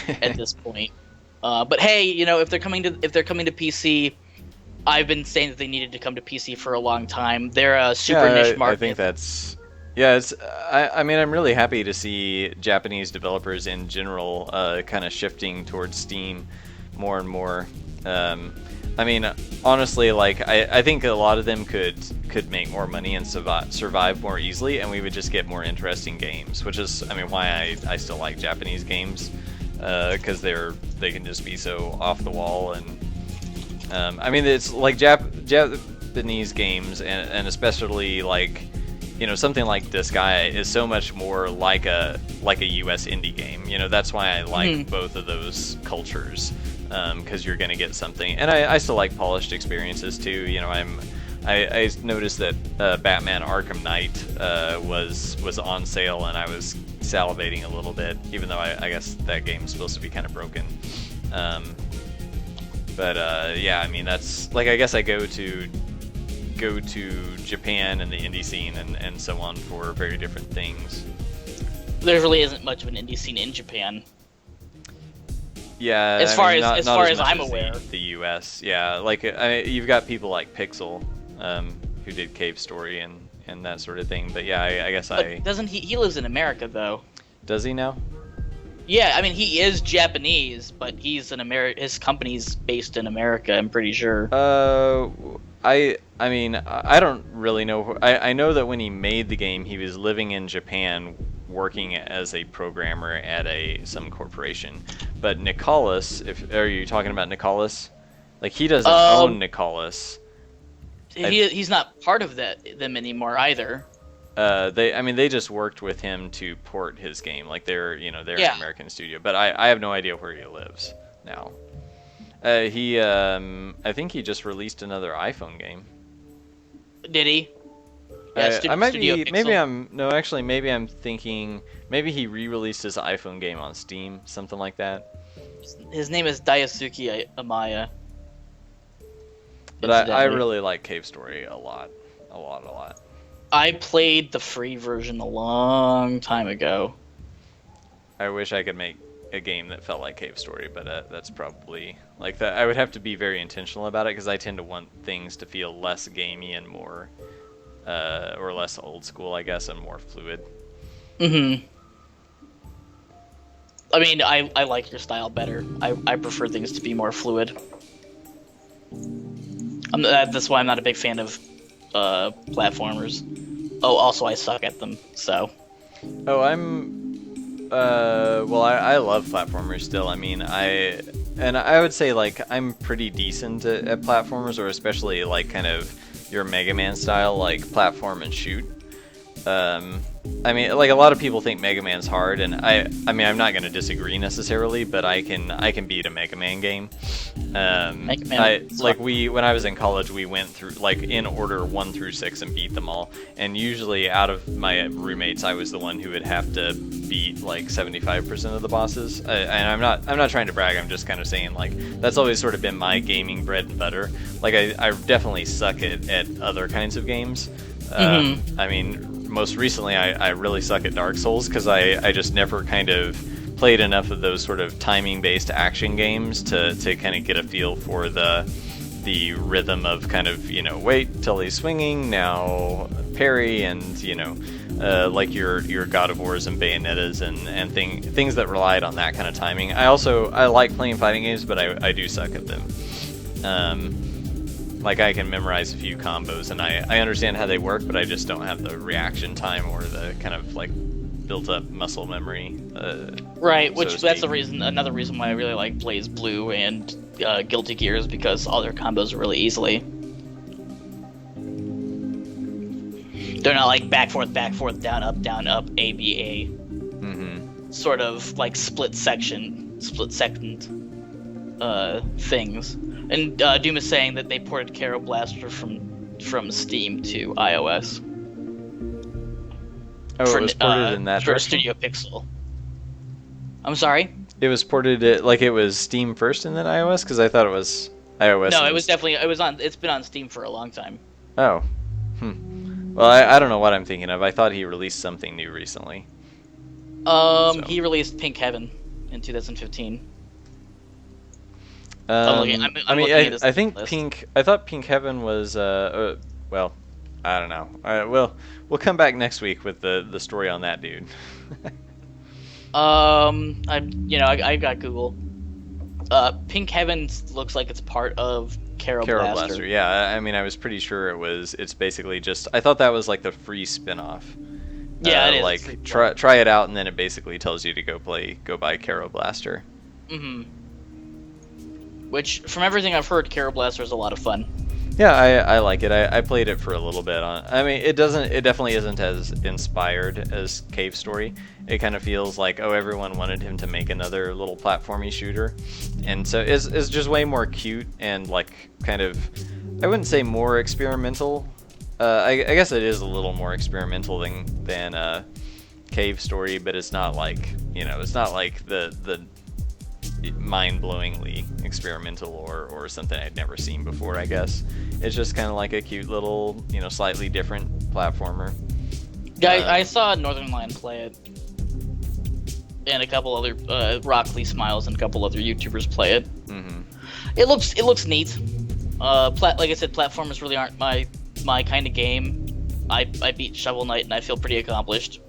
at this point. But hey, if they're coming to PC, I've been saying that they needed to come to PC for a long time. They're a super niche market. I think that's it's. I mean, I'm really happy to see Japanese developers in general kind of shifting towards Steam more and more. I mean, honestly, like I think a lot of them could make more money and survive more easily, and we would just get more interesting games. Which is, I mean, why I still like Japanese games, because they can just be so off the wall. And I mean, it's like Japanese games, and especially like something like Disgaea is so much more like a US indie game. That's why I like both of those cultures. Because you're going to get something, and I still like polished experiences too. I noticed that Batman Arkham Knight was on sale, and I was salivating a little bit, even though I guess that game's supposed to be kind of broken. Yeah, I mean that's like I guess I go to Japan and the indie scene and so on for very different things. There really isn't much of an indie scene in Japan. Yeah, as far as I'm aware, the U.S. Yeah, like you've got people like Pixel, who did Cave Story and that sort of thing. But yeah, I guess doesn't he lives in America though? Does he now? Yeah, I mean he is Japanese, but he's his company's based in America. I'm pretty sure. I I mean, I don't really know. I know that when he made the game, he was living in Japan, working as a programmer at some corporation. But Nicalis, are you talking about Nicalis? Like he doesn't own Nicalis. He's not part of them anymore either. They just worked with him to port his game. Like they're an American studio. But I have no idea where he lives now. I think he just released another iPhone game. Did he? Yeah, I might Studio be. Pixel. Maybe I'm thinking. Maybe he re-released his iPhone game on Steam, something like that. His name is Daisuke Amaya. But I really like Cave Story a lot. I played the free version a long time ago. I wish I could make a game that felt like Cave Story, but that's probably like that. I would have to be very intentional about it because I tend to want things to feel less gamey and more, or less old school, I guess, and more fluid. Mm-hmm. I mean, I like your style better. I prefer things to be more fluid. That's why I'm not a big fan of platformers. Oh, also I suck at them, so. Oh, I love platformers still. I mean, I would say like I'm pretty decent at platformers, or especially like kind of your Mega Man style, like platform and shoot. I mean, like a lot of people think Mega Man's hard, and I mean, I'm not going to disagree necessarily, but I can beat a Mega Man game. Mega Man when I was in college, we went through like in order 1 through 6 and beat them all. And usually, out of my roommates, I was the one who would have to beat like 75% of the bosses. And I'm not trying to brag. I'm just kind of saying like that's always sort of been my gaming bread and butter. Like I definitely suck at other kinds of games. I mean, most recently I really suck at Dark Souls because I just never kind of played enough of those sort of timing-based action games to kind of get a feel for the rhythm of kind of, wait till he's swinging, now parry, and, like your God of Wars and Bayonettas and things that relied on that kind of timing. I like playing fighting games, but I do suck at them. Like I can memorize a few combos and I understand how they work, but I just don't have the reaction time or the kind of like built up muscle memory. Right, which that's another reason why I really like Blaze Blue and Guilty Gear is because all their combos are really easily. They're not like back, forth, down, up, A, B, A. Mm-hmm. Sort of like split second things. And Doom is saying that they ported Kero Blaster from Steam to iOS. Oh, it was ported in that for direction? Studio Pixel. I'm sorry? It was ported like it was Steam first and then iOS? Because I thought it was iOS. No, it's been on Steam for a long time. Oh. Well, I don't know what I'm thinking of. I thought he released something new recently. He released Pink Heaven in 2015. I think list. I thought Pink Heaven was well, I don't know. We'll come back next week with the story on that dude. I got Google. Pink Heaven looks like it's part of Kero Blaster. Yeah, I mean, I was pretty sure it's basically just. I thought that was like the free spin-off. Yeah, it is. Like try it out, and then it basically tells you to go buy Kero Blaster. Mm-hmm. Which, from everything I've heard, Kero Blaster is a lot of fun. Yeah, I like it. I played it for a little bit. I mean, it definitely isn't as inspired as Cave Story. It kind of feels like, everyone wanted him to make another little platformy shooter, and so it's just way more cute and like kind of, I wouldn't say more experimental. I guess it is a little more experimental than Cave Story, but it's not like it's not like the mind-blowingly experimental or something I'd never seen before. I guess it's just kind of like a cute little slightly different platformer. Yeah, I saw Northern Lion play it, and a couple other Rock Lee Smiles and a couple other YouTubers play it. Mm-hmm. It looks neat. Like I said, platformers really aren't my kind of game. I beat Shovel Knight and I feel pretty accomplished.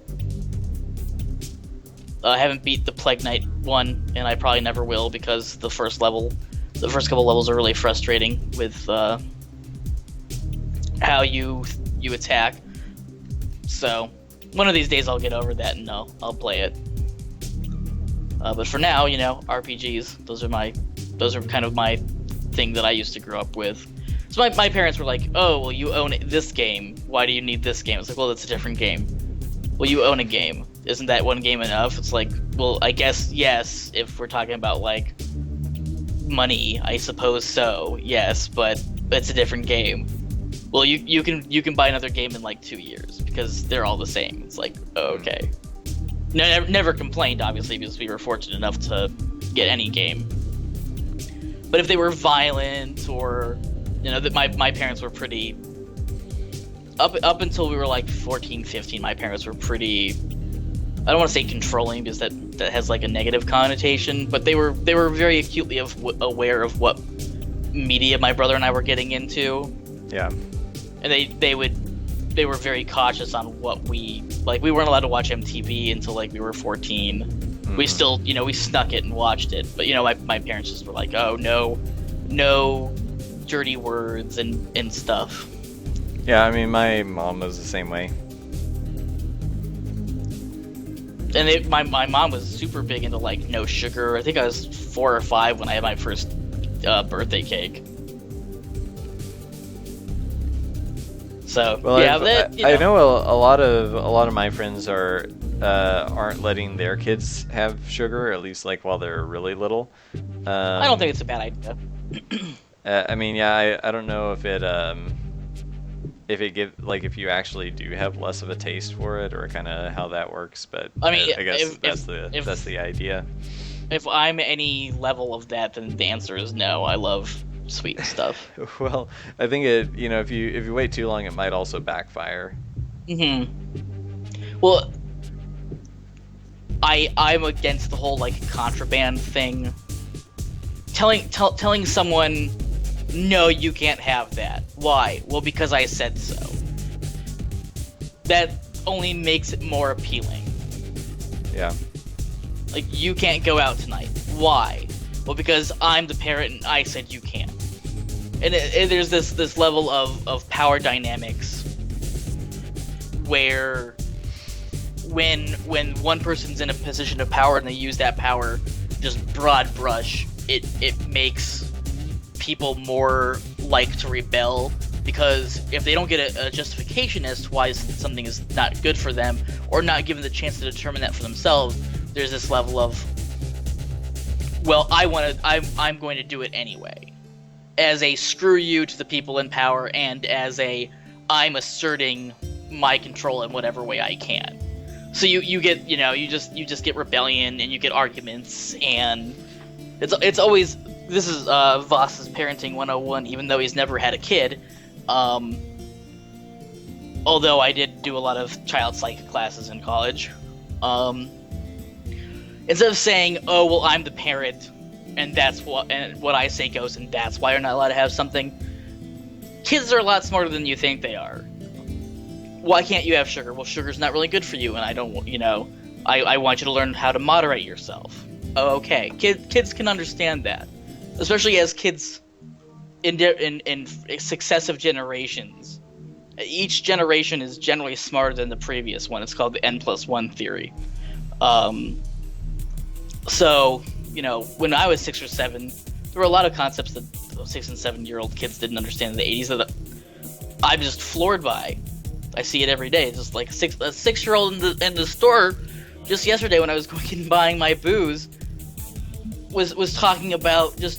I haven't beat the Plague Knight one, and I probably never will because the first couple levels are really frustrating with how you attack. So one of these days I'll get over that and I'll play it. But for now, RPGs, those are kind of my thing that I used to grow up with. So my parents were like, oh, well, you own this game. Why do you need this game? It's like, well, it's a different game. Well, you own a game. Isn't that one game enough? It's like, well, I guess yes, if we're talking about like money, I suppose so, yes, but it's a different game. Well, you can buy another game in like 2 years because they're all the same. It's like, okay. No, never complained, obviously, because we were fortunate enough to get any game. But if they were violent or, that my parents were pretty. Up until we were like 14, 15, my parents were pretty. I don't want to say controlling because that has like a negative connotation, but they were very acutely aware of what media my brother and I were getting into. Yeah. And they were very cautious on what we weren't allowed to watch MTV until like we were 14. Mm-hmm. We still, we snuck it and watched it, but my parents just were like, oh no dirty words and stuff. Yeah, I mean my mom was the same way. And my mom was super big into like no sugar. I think I was 4 or 5 when I had my first birthday cake. So well, yeah, I know a lot of my friends aren't letting their kids have sugar, at least like while they're really little. I don't think it's a bad idea. I mean, yeah, I don't know if it if you actually do have less of a taste for it or kind of how that works, but I mean, I guess that's the idea. If I'm any level of that, then the answer is no. I love sweet stuff. Well, I think if you wait too long, it might also backfire. Well, I'm against the whole like contraband thing. Telling someone, no, you can't have that. Why? Well, because I said so. That only makes it more appealing. Yeah. Like, you can't go out tonight. Why? Well, because I'm the parent and I said you can't. And there's this level of power dynamics where when one person's in a position of power and they use that power just broad brush, it makes people more like to rebel, because if they don't get a justification as to why something is not good for them or not given the chance to determine that for themselves, there's this level of, well, I'm going to do it anyway, as a screw you to the people in power and as a I'm asserting my control in whatever way I can. So you get you just get rebellion and you get arguments, and it's always, this is Voss's parenting 101, even though he's never had a kid. Although I did do a lot of child psych classes in college. Instead of saying, oh, well, I'm the parent, and what I say goes, and that's why you're not allowed to have something, kids are a lot smarter than you think they are. Why can't you have sugar? Well, sugar's not really good for you, and I don't, I want you to learn how to moderate yourself. Oh, okay. Kids can understand that. Especially as kids in successive generations. Each generation is generally smarter than the previous one. It's called the N+1 theory. So, when I was 6 or 7, there were a lot of concepts that 6 and 7-year-old kids didn't understand in the 80s that I'm just floored by. I see it every day. It's just like a 6-year-old in the store just yesterday when I was going and buying my booze was talking about just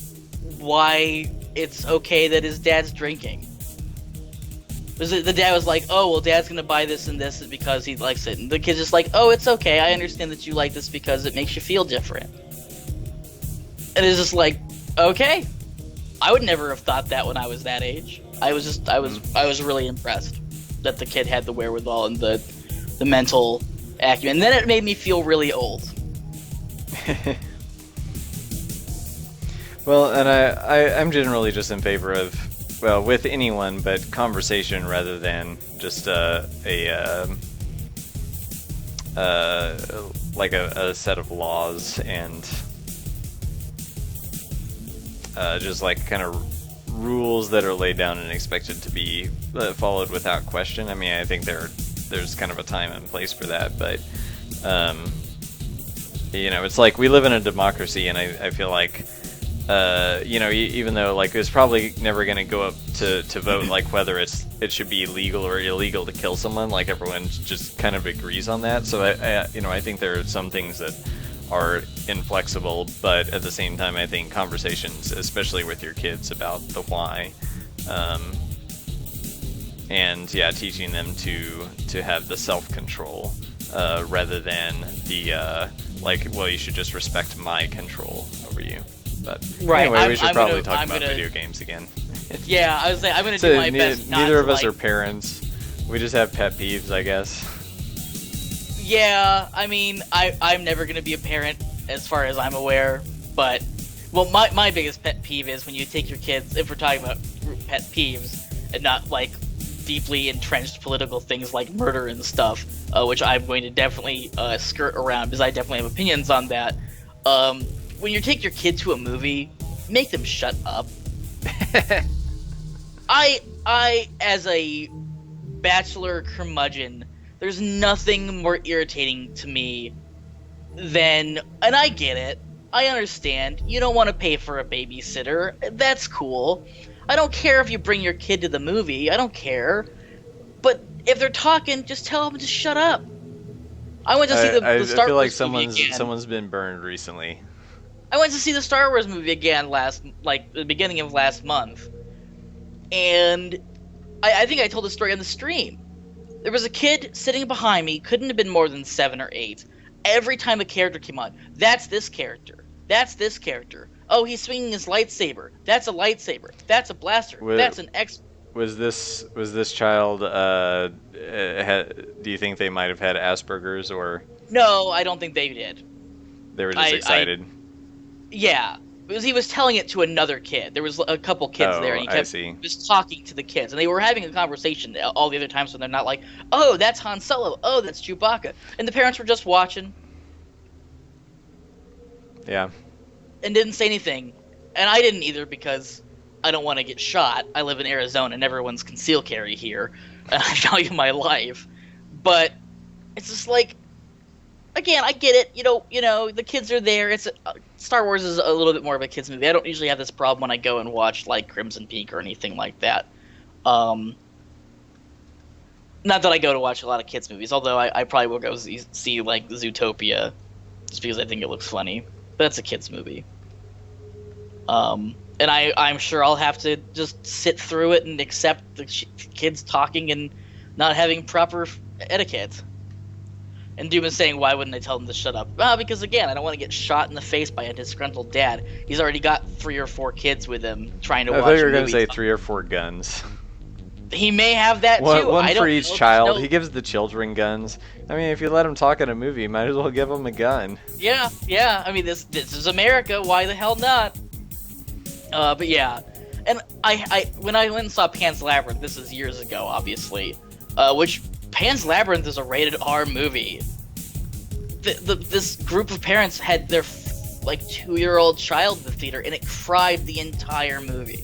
why it's okay that his dad's drinking. The dad was like, oh, well, dad's gonna buy this and this because he likes it. And the kid's just like, oh, it's okay. I understand that you like this because it makes you feel different. And it's just like, okay. I would never have thought that when I was that age. I was really impressed that the kid had the wherewithal and the mental acumen. And then it made me feel really old. Well, and I'm generally just in favor of, well, with anyone, but conversation rather than just a set of laws and just like kind of rules that are laid down and expected to be followed without question. I mean, I think there's kind of a time and place for that, but you know, it's like we live in a democracy, and I feel like you know, even though like it's probably never going to go up to vote like whether it should be legal or illegal to kill someone, like everyone just kind of agrees on that. So I you know, I think there are some things that are inflexible, but at the same time I think conversations, especially with your kids, about the why, and yeah, teaching them to have the self-control rather than the like, well, you should just respect my control over you. But Right. anyway, we should I'm probably gonna- talk I'm about gonna- video games again. Yeah, I was saying I'm gonna So do my best. Not neither to, of us like, are parents. We just have pet peeves, I guess. Yeah, I mean, I'm never gonna be a parent as far as I'm aware, but well, my biggest pet peeve is when you take your kids. If we're talking about pet peeves and not like deeply entrenched political things like murder and stuff, which I'm going to definitely skirt around because I definitely have opinions on that. When you take your kid to a movie, make them shut up. I as a bachelor curmudgeon, there's nothing more irritating to me than, and I get it, I understand, you don't want to pay for a babysitter, that's cool. I don't care if you bring your kid to the movie, I don't care. But if they're talking, just tell them to shut up. I went to see the Star I feel Wars like movie again. someone's been burned recently. I went to see the Star Wars movie again the beginning of last month. And I think I told the story on the stream. There was a kid sitting behind me, couldn't have been more than 7 or 8. Every time a character came on, that's this character. That's this character. Oh, he's swinging his lightsaber. That's a lightsaber. That's a blaster. That's an X. Was this child? Do you think they might have had Asperger's, or No, I don't think they did. they were just excited? Yeah, because he was telling it to another kid. There was a couple kids there, and he I kept see. just talking to the kids, and they were having a conversation all the other times when they're not like, "Oh, that's Han Solo. Oh, that's Chewbacca," and the parents were just watching Yeah. and didn't say anything, and I didn't either because I don't want to get shot. I live in Arizona, and everyone's conceal carry here, and I value my life. But it's just like, again, I get it. You know, the kids are there. It's Star Wars is a little bit more of a kids movie. I don't usually have this problem when I go and watch like Crimson Peak or anything like that. Not that I go to watch a lot of kids movies, although I probably will go see like Zootopia, just because I think it looks funny. But it's a kids movie. And I'm sure I'll have to just sit through it and accept the kids talking and not having proper etiquette. And Doom is saying, why wouldn't I tell them to shut up? Well, because again, I don't want to get shot in the face by a disgruntled dad. He's already got 3 or 4 kids with him trying to watch I thought you were going gonna to say 3 or 4 guns. He may have that too. One I for don't each know. child. No. He gives the children guns. I mean, if you let them talk in a movie, you might as well give them a gun. Yeah. I mean, this is America. Why the hell not? But yeah, and I when I went and saw Pan's Labyrinth, this is years ago, obviously, which Pan's Labyrinth is a rated R movie. This group of parents had their like 2-year-old child in the theater, and it cried the entire movie.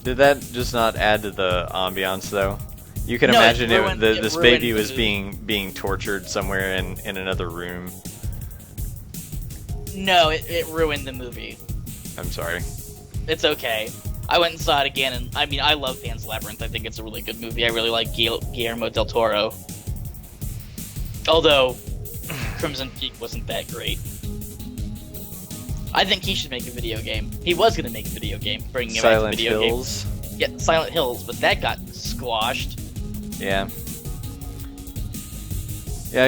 Did that just not add to the ambiance, though? You can No, imagine it this ruined baby the was movie. being tortured somewhere in another room. No, it ruined the movie. I'm sorry. It's okay. I went and saw it again, and I mean, I love Pan's Labyrinth. I think it's a really good movie. I really like Guillermo del Toro. Although, Crimson Peak wasn't that great. I think he should make a video game. He was going to make a video game, bringing it back to Silent video Hills. games. Yeah, Silent Hills, but that got squashed. Yeah. Yeah,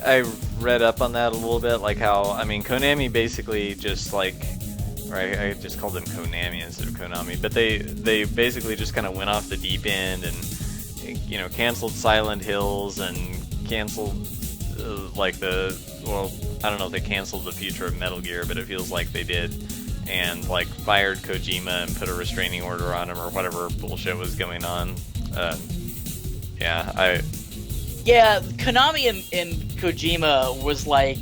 I read up on that a little bit, like how, I mean, Konami basically just like, or I just called them Konami instead of Konami, but they basically just kind of went off the deep end and, you know, canceled Silent Hills and canceled like well, I don't know if they canceled the future of Metal Gear, but it feels like they did, and like fired Kojima and put a restraining order on him or whatever bullshit was going on. Yeah, Konami and Kojima was like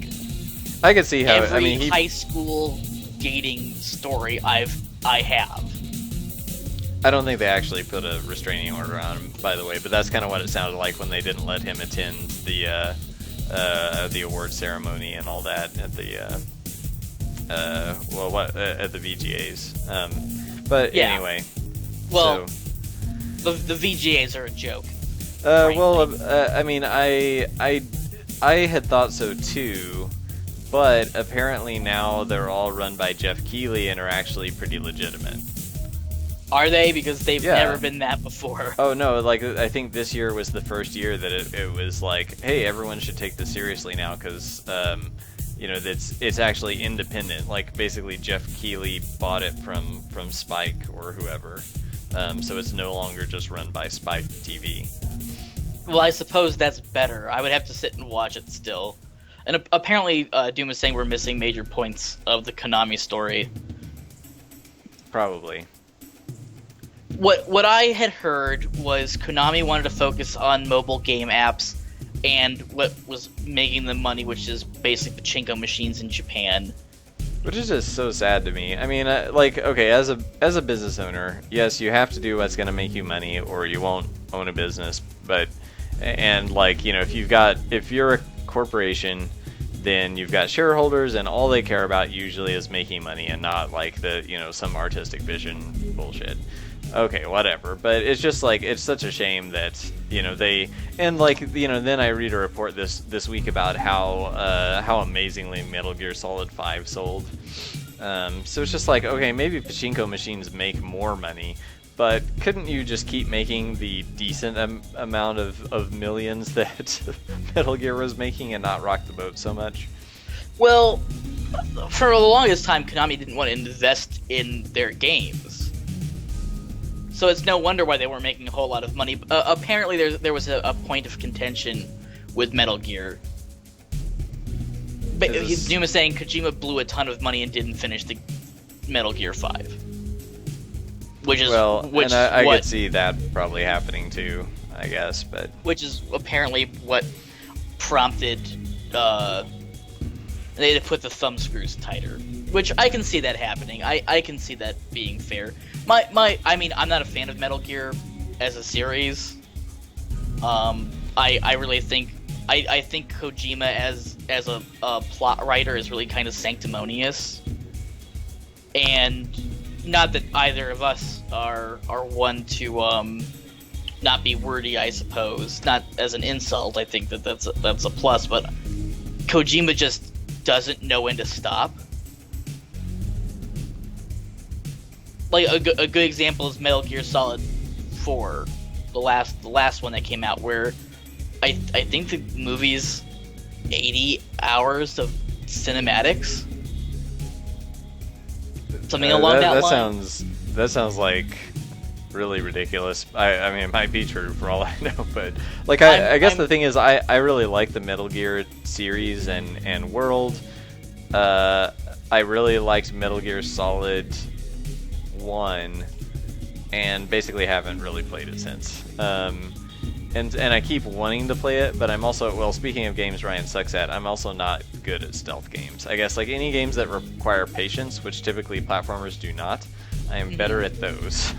I could see how. every I mean, high school dating story I have. I don't think they actually put a restraining order on him, by the way, but that's kind of what it sounded like when they didn't let him attend the award ceremony and all that at the at the VGAs. But Yeah. anyway, Well, so the VGAs are a joke. I mean, I had thought so too, but apparently now they're all run by Jeff Keighley and are actually pretty legitimate. Are they? Because they've Yeah. never been that before. Oh no, like I think this year was the first year that it was like, hey, everyone should take this seriously now because it's actually independent. Like basically Jeff Keighley bought it from Spike or whoever, so it's no longer just run by Spike TV. Well, I suppose that's better. I would have to sit and watch it still. And apparently, Doom is saying we're missing major points of the Konami story. Probably. What I had heard was Konami wanted to focus on mobile game apps and what was making them money, which is basically pachinko machines in Japan. Which is just so sad to me. I mean, like, okay, as a business owner, yes, you have to do what's going to make you money, or you won't own a business. But, and like, if you're a corporation, then you've got shareholders, and all they care about usually is making money, and not like some artistic vision bullshit. Okay, whatever. But it's just like it's such a shame that they and then I read a report this week about how amazingly Metal Gear Solid 5 sold. So it's just like, okay, maybe pachinko machines make more money, but couldn't you just keep making the decent amount of millions that Metal Gear was making and not rock the boat so much? Well, for the longest time, Konami didn't want to invest in their games. So it's no wonder why they weren't making a whole lot of money. Apparently, there was a point of contention with Metal Gear. But Doom is saying Kojima blew a ton of money and didn't finish the Metal Gear 5. And I could see that probably happening too, I guess, but which is apparently what prompted they to put the thumb screws tighter. Which I can see that happening. I can see that being fair. I mean, I'm not a fan of Metal Gear as a series. I really think I think Kojima as a plot writer is really kind of sanctimonious, and not that either of us are one to not be wordy, I suppose. Not as an insult. I think that's a plus, but Kojima just doesn't know when to stop. Like a good example is Metal Gear Solid 4, the last one that came out, where I think the movie's 80 hours of cinematics, something along that line. That sounds like really ridiculous. I mean, it might be true for all I know, but like I guess the thing is, I really like the Metal Gear series and world. I really liked Metal Gear Solid 1, and basically haven't really played it since. And I keep wanting to play it, but I'm also, well, speaking of games Ryan sucks at, I'm also not good at stealth games. I guess like any games that require patience, which typically platformers do not, I am better at those.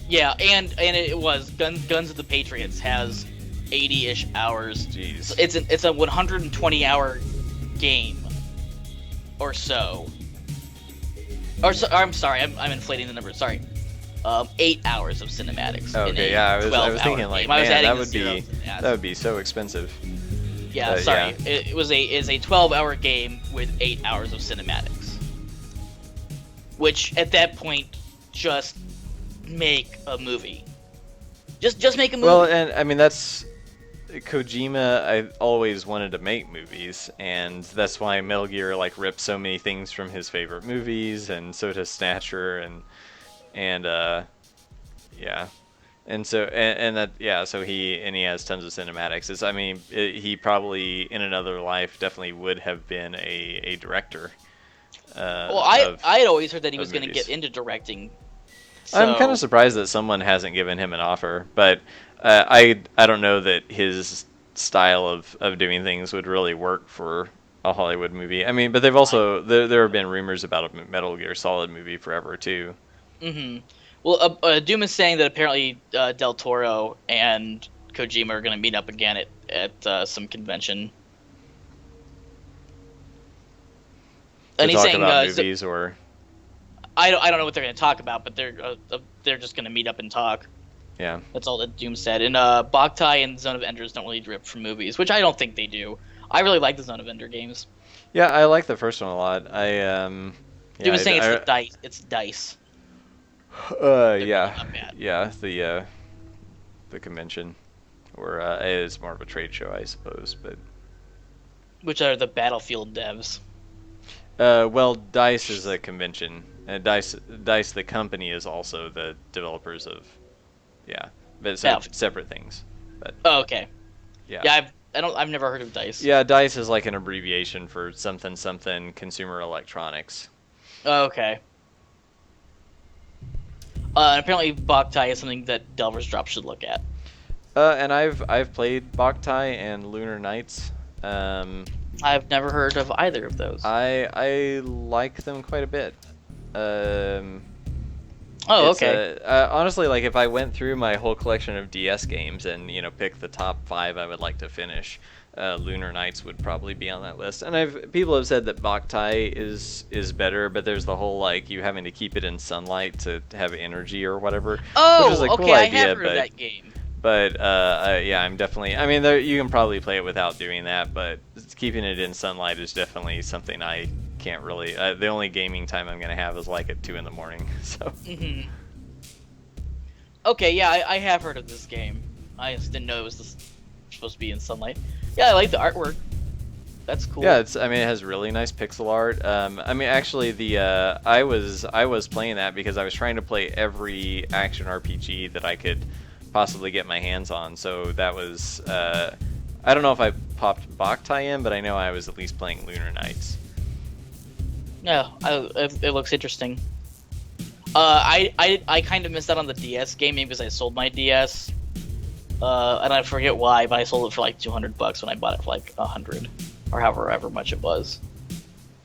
Yeah, and it was Guns of the Patriots has 80-ish hours. Jeez. It's a 120-hour game or so. I'm sorry, I'm inflating the number. Sorry, 8 hours of cinematics. Okay, yeah, I was thinking like, game. man, that would be so expensive. Yeah, sorry, yeah. It was a 12-hour game with 8 hours of cinematics, which at that point just make a movie. Just make a movie. Well, and I mean that's Kojima. I always wanted to make movies, and that's why Metal Gear like ripped so many things from his favorite movies, and so does Snatcher, and yeah, and so so he has tons of cinematics. He probably in another life definitely would have been a director. I had always heard that he was going to get into directing. So... I'm kind of surprised that someone hasn't given him an offer, but I don't know that his style of doing things would really work for a Hollywood movie. I mean, but they've also there have been rumors about a Metal Gear Solid movie forever too. Mm-hmm. Well, Doom is saying that apparently Del Toro and Kojima are going to meet up again at some convention. To And he's talk saying, about movies or I don't know what they're going to talk about, but they're just going to meet up and talk. yeah. That's all that Doom said. And Boktai and Zone of Enders don't really drip from movies, which I don't think they do. I really like the Zone of Ender games. Yeah, I like the first one a lot. Doom is saying it's I, the dice. It's dice. yeah, Not bad. yeah, the convention, or it's more of a trade show, I suppose. But Which are the Battlefield devs. well, Dice is a convention, and Dice the company is also the developers of, yeah, but it's separate things. But Oh, okay. yeah, Yeah, I've never heard of Dice. yeah, Dice is like an abbreviation for something something consumer electronics. Oh, okay. And apparently Boktai is something that Delver's Drop should look at. And I've played Boktai and Lunar Knights. I've never heard of either of those. I like them quite a bit. Oh, It's, okay. honestly, like if I went through my whole collection of DS games and pick the top 5 I would like to finish, Lunar Knights would probably be on that list. And people have said that Boktai is better, but there's the whole like you having to keep it in sunlight to have energy or whatever, Oh, which is a okay. cool I idea. have heard of that game. But yeah, I'm definitely. I mean, you can probably play it without doing that, but keeping it in sunlight is definitely something I can't really. The only gaming time I'm gonna have is like at 2 in the morning. So. Hmm. Okay, yeah, I have heard of this game. I just didn't know it was supposed to be in sunlight. Yeah, I like the artwork. That's cool. Yeah, I mean, it has really nice pixel art. I mean, actually, I was playing that because I was trying to play every action RPG that I could possibly get my hands on. So that was. I don't know if I popped Boktai in, but I know I was at least playing Lunar Knights. Yeah, it looks interesting. I kind of missed out on the DS game because I sold my DS. And I forget why, but I sold it for like $200 when I bought it for like 100, or however much it was.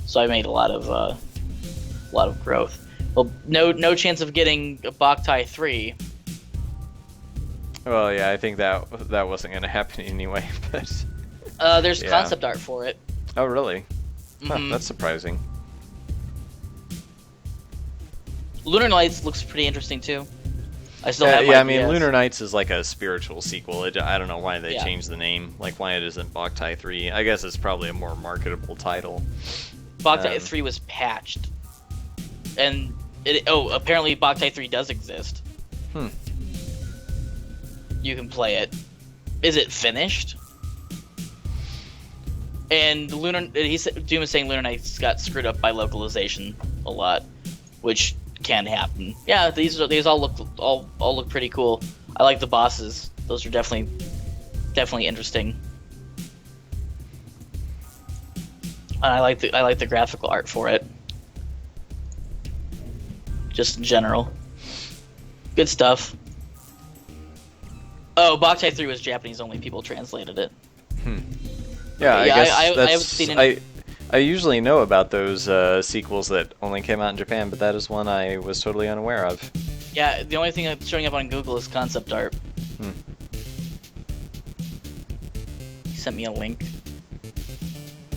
So I made a lot of growth. Well, no chance of getting a Boktai 3. Well, yeah, I think that wasn't going to happen anyway. But There's Yeah. concept art for it. oh, really? Huh, Mhm. that's surprising. Lunar Knights looks pretty interesting too. I still have my Yeah, I mean, DS. Lunar Knights is like a spiritual sequel. I don't know why they Yeah. changed the name. Like, why it isn't Boktai 3. I guess it's probably a more marketable title. Boktai um, 3 was patched, and apparently Boktai 3 does exist. Hmm. You can play it. Is it finished? And Doom is saying Lunar Knights got screwed up by localization a lot, which can happen. Yeah, these all look pretty cool. I like the bosses; those are definitely interesting. And I like the graphical art for it. Just in general, good stuff. Oh, Boktai 3 was Japanese only. People translated it. Yeah, I Yeah, guess I that's. haven't seen any- I usually know about those sequels that only came out in Japan, but that is one I was totally unaware of. Yeah, the only thing that's showing up on Google is concept art. Hmm. He sent me a link.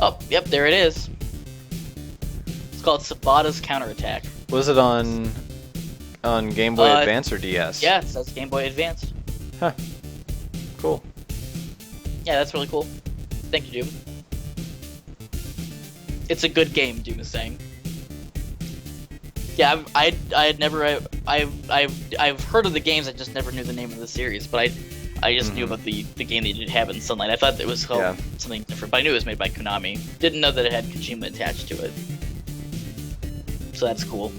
Oh, yep, there it is. It's called Sabata's Counterattack. Was it on Game Boy Uh, Advance or DS? Yeah, it says Game Boy Advance. Huh. Cool. Yeah, that's really cool. Thank you, Doom. It's a good game, Doom is saying. Yeah, I had never I've heard of the games. I just never knew the name of the series. But I just knew about the game they did have in Sunlight. I thought it was called Yeah. something different, but I knew it was made by Konami. Didn't know that it had Kojima attached to it. So that's cool.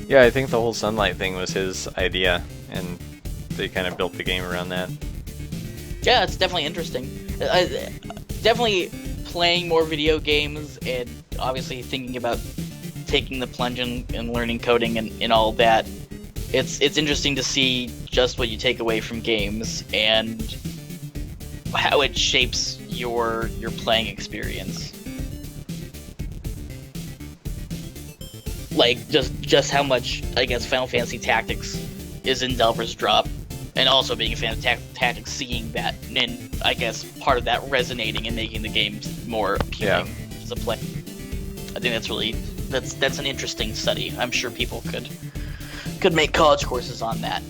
Yeah, I think the whole Sunlight thing was his idea, and they kind of built the game around that. Yeah, it's definitely interesting. Definitely playing more video games and obviously thinking about taking the plunge and learning coding and all that. It's interesting to see just what you take away from games and how it shapes your playing experience. like just how much I guess Final Fantasy Tactics is in Delver's Drop, and also being a fan of Tactics, seeing that, and I guess part of that resonating and making the games more appealing as a play. I think that's really that's an interesting study. I'm sure people could make college courses on that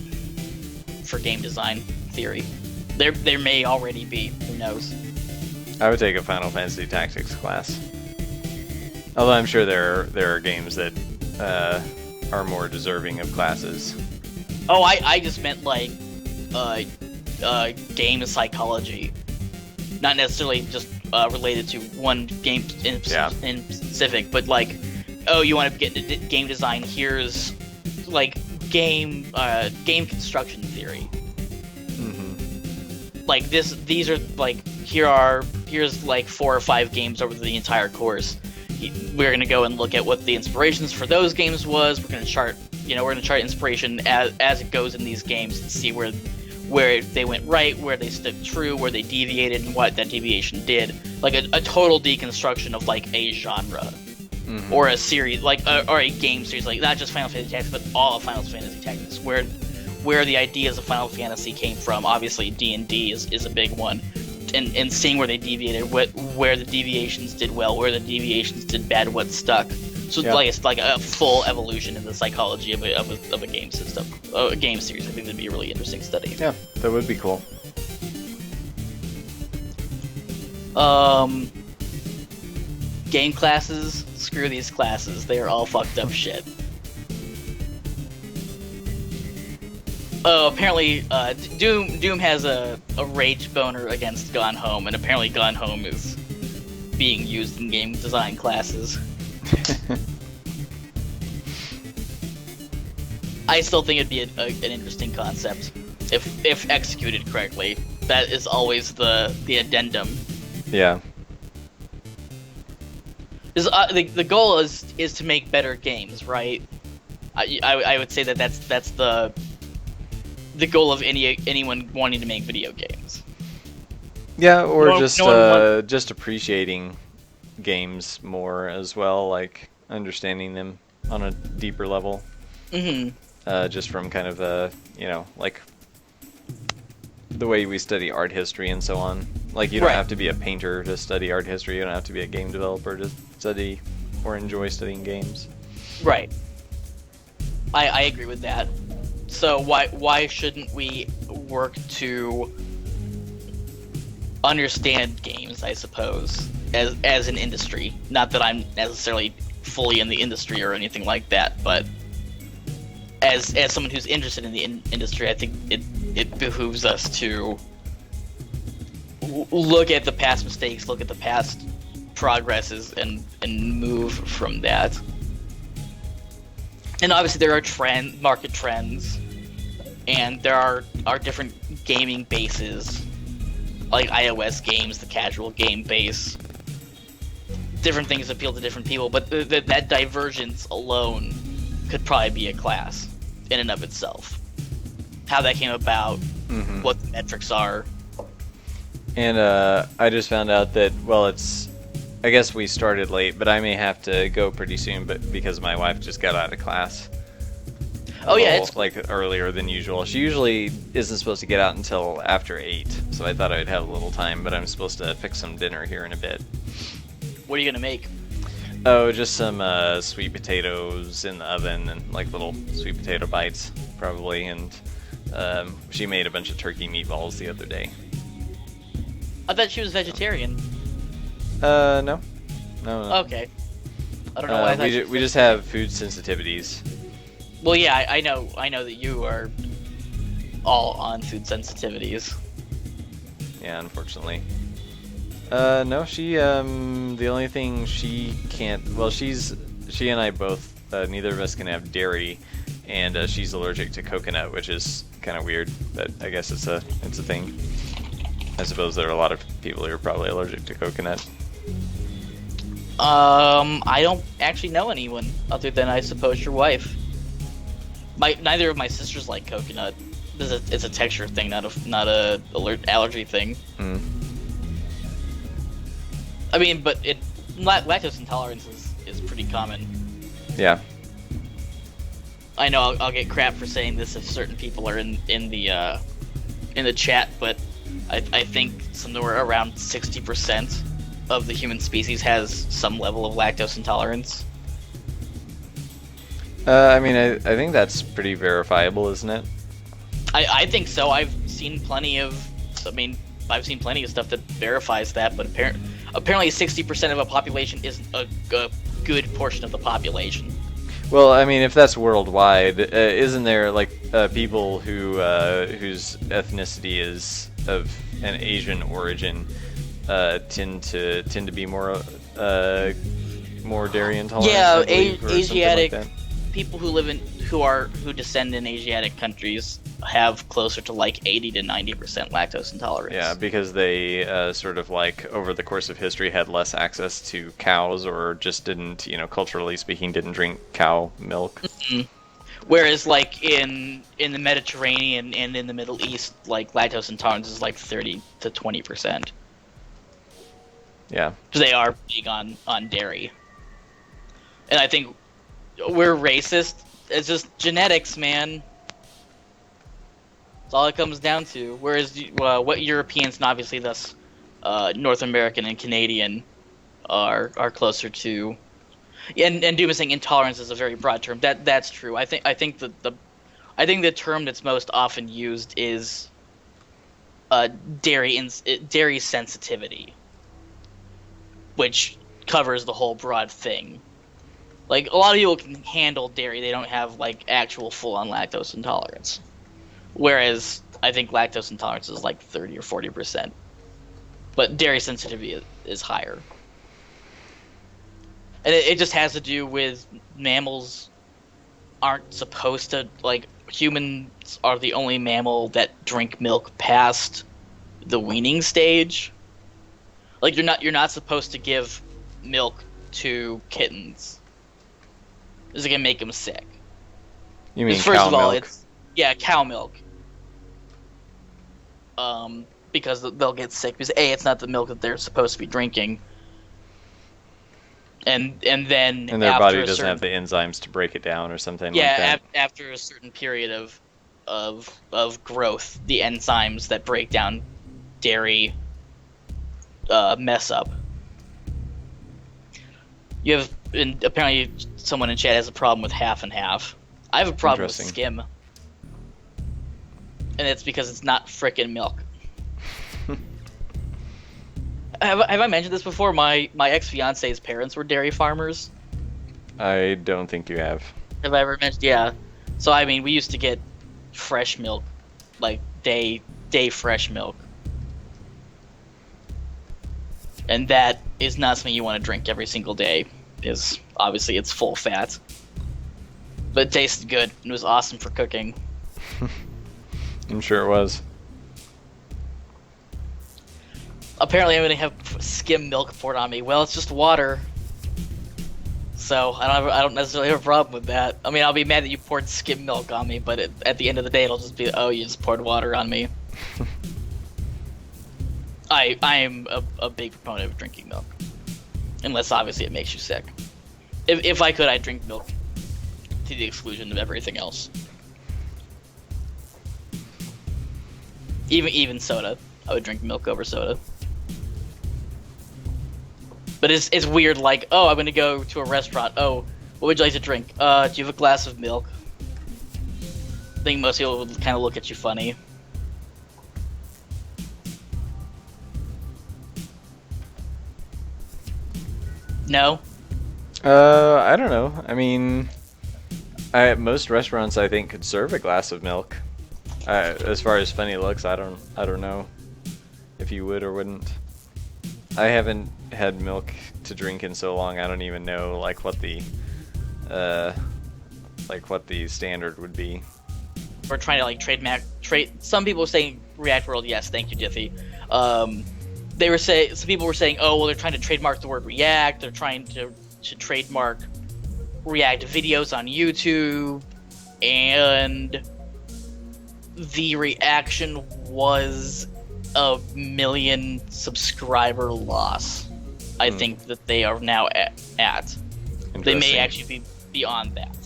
for game design theory. There may already be. Who knows? I would take a Final Fantasy Tactics class. Although I'm sure there are games that are more deserving of classes. Oh, I just meant like game psychology, not necessarily just related to one game in specific, but like, oh, you want to get into game design? Here's like game construction theory. Mm-hmm. Like these are like here's like 4 or 5 games over the entire course. We're gonna go and look at what the inspirations for those games was. We're gonna chart inspiration as it goes in these games and see where they went right, where they stood true, where they deviated, and what that deviation did. Like a total deconstruction of like a genre, or a series, like or a game series, like not just Final Fantasy Tactics, but all of Final Fantasy Tactics, where the ideas of Final Fantasy came from. Obviously, D&D is a big one. And seeing where they deviated, where the deviations did well, where the deviations did bad, what stuck. So like it's like a full evolution in the psychology of a game system, a game series. I think that'd be a really interesting study. Yeah, that would be cool. Game classes, screw these classes. They are all fucked up shit. Oh, apparently, Doom has a rage boner against Gone Home, and apparently Gone Home is being used in game design classes. I still think it'd be an interesting concept if executed correctly. That is always the addendum. Yeah. The goal is to make better games, right? I would say that's the goal of anyone wanting to make video games. Yeah, or just appreciating games more as well, like understanding them on a deeper level. Mm-hmm. Just from kind of like the way we study art history and so on. Like you don't have to be a painter to study art history. You don't have to be a game developer to study or enjoy studying games. Right. I agree with that. So why shouldn't we work to understand games, I suppose, as an industry? Not that I'm necessarily fully in the industry or anything like that, but as someone who's interested in the industry, I think it behooves us to look at the past mistakes, look at the past progresses, and move from that. And obviously there are market trends, and there are different gaming bases, like iOS games, the casual game base. Different things appeal to different people, but that divergence alone could probably be a class in and of itself. How that came about, what the metrics are. And I just found out that, I guess we started late, but I may have to go pretty soon, but because my wife just got out of class. It's like earlier than usual. She usually isn't supposed to get out until after 8, so I thought I'd have a little time, but I'm supposed to fix some dinner here in a bit. What are you gonna make? Oh, just some sweet potatoes in the oven, and like little sweet potato bites, probably, and she made a bunch of turkey meatballs the other day. I thought she was vegetarian. No. Okay. I don't know why I thought we just have food sensitivities. Well, yeah, I know that you are all on food sensitivities. Yeah, unfortunately. No, she, the only thing she can't, she and I both, neither of us can have dairy, and she's allergic to coconut, which is kind of weird, but I guess it's a thing. I suppose there are a lot of people who are probably allergic to coconut. I don't actually know anyone other than, I suppose, your wife. Neither of my sisters like coconut. It's a texture thing, not a allergy thing. I mean, but lactose intolerance is pretty common. Yeah. I know I'll get crap for saying this if certain people are in the chat, but I think somewhere around 60% of the human species has some level of lactose intolerance. I mean, I think that's pretty verifiable, isn't it? I think so. I've seen plenty of stuff that verifies that, but apparently 60% of a population isn't a good portion of the population. Well, I mean, if that's worldwide, isn't there like people whose ethnicity is of an Asian origin tend to be more dairy intolerant? Yeah, I believe, or something Asiatic like that? people who descend in Asiatic countries have closer to like 80 to 90% lactose intolerance. Yeah, because they sort of like over the course of history had less access to cows, or just didn't, culturally speaking, didn't drink cow milk. Mm-hmm. Whereas like in the Mediterranean and in the Middle East, like lactose intolerance is like 30 to 20%. Yeah. So they are big on dairy. And I think we're racist. It's just genetics, man. That's all it comes down to. Whereas what Europeans and obviously thus North American and Canadian are closer to, and Doom is saying intolerance is a very broad term. That's true. I think the term that's most often used is dairy sensitivity, which covers the whole broad thing. Like, a lot of people can handle dairy, they don't have like actual full-on lactose intolerance. Whereas I think lactose intolerance is like 30 or 40%. But dairy sensitivity is higher. And it just has to do with mammals aren't supposed to, like, humans are the only mammal that drink milk past the weaning stage. Like, you're not supposed to give milk to kittens. This is gonna make them sick. You mean First cow of all, milk? cow milk. Because they'll get sick because it's not the milk that they're supposed to be drinking. And then their body doesn't have the enzymes to break it down or something like that. Yeah, after a certain period of growth, the enzymes that break down dairy mess up. You have, and apparently someone in chat has a problem with half and half. I have a problem with skim. And it's because it's not frickin' milk. Have I mentioned this before? My ex-fiance's parents were dairy farmers. I don't think you have. Have I ever mentioned? Yeah. So, I mean, we used to get fresh milk, like day fresh milk. And that is not something you want to drink every single day, because obviously it's full fat. But it tasted good. It was awesome for cooking. I'm sure it was. Apparently I'm going to have skim milk poured on me. Well, it's just water. So I don't necessarily have a problem with that. I mean, I'll be mad that you poured skim milk on me, but at the end of the day, it'll just be, oh, you just poured water on me. I am a big proponent of drinking milk. Unless, obviously, it makes you sick. If I could, I'd drink milk to the exclusion of everything else. Even soda. I would drink milk over soda. But it's weird, like, oh, I'm gonna go to a restaurant. Oh, what would you like to drink? Do you have a glass of milk? I think most people would kind of look at you funny. No? I don't know. I mean, most restaurants, I think, could serve a glass of milk. As far as funny looks, I don't know if you would or wouldn't. I haven't had milk to drink in so long. I don't even know what the standard would be. We're trying to trade. Some people are saying React World. Yes, thank you, Jiffy. Some people were saying, oh, well, they're trying to trademark the word React. They're trying to trademark React videos on YouTube, and the reaction was a 1 million subscriber loss. I think that they are now at. They may actually be beyond that.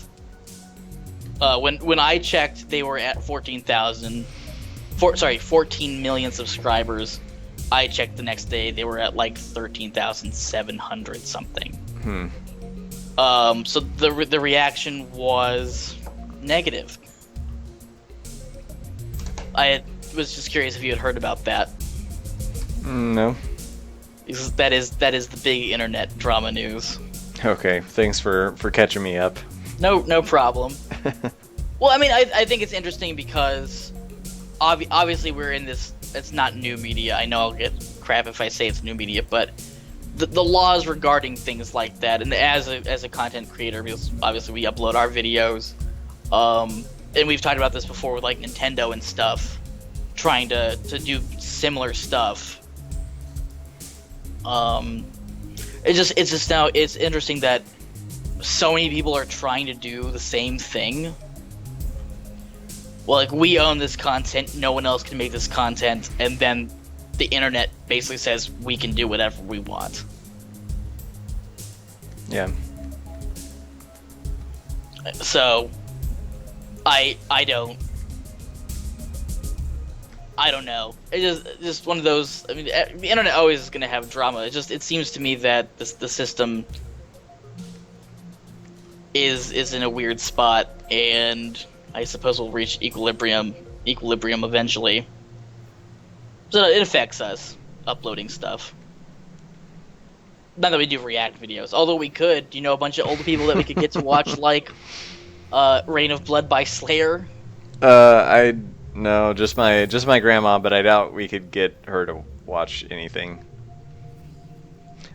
When I checked, they were at 14 million subscribers. I checked the next day, they were at like 13,700 something. So the reaction was negative. I was just curious if you had heard about that. No. Because that is the big internet drama news. Okay, thanks for catching me up. No problem. Well, I mean, I think it's interesting because obviously we're in this. It's not new media. I know I'll get crap if I say it's new media, but the laws regarding things like that, and as a content creator, because obviously we upload our videos, and we've talked about this before with like Nintendo and stuff, trying to do similar stuff. It's interesting that so many people are trying to do the same thing. Well, like, we own this content, no one else can make this content, and then the internet basically says we can do whatever we want. Yeah. So, I don't know. It's just one of those. I mean, the internet always is going to have drama. It seems to me that the system is in a weird spot, and I suppose we'll reach equilibrium eventually. So it affects us uploading stuff. Not that we do React videos, although we could. Do you know a bunch of older people that we could get to watch like Reign of Blood by Slayer? No, just my grandma, but I doubt we could get her to watch anything.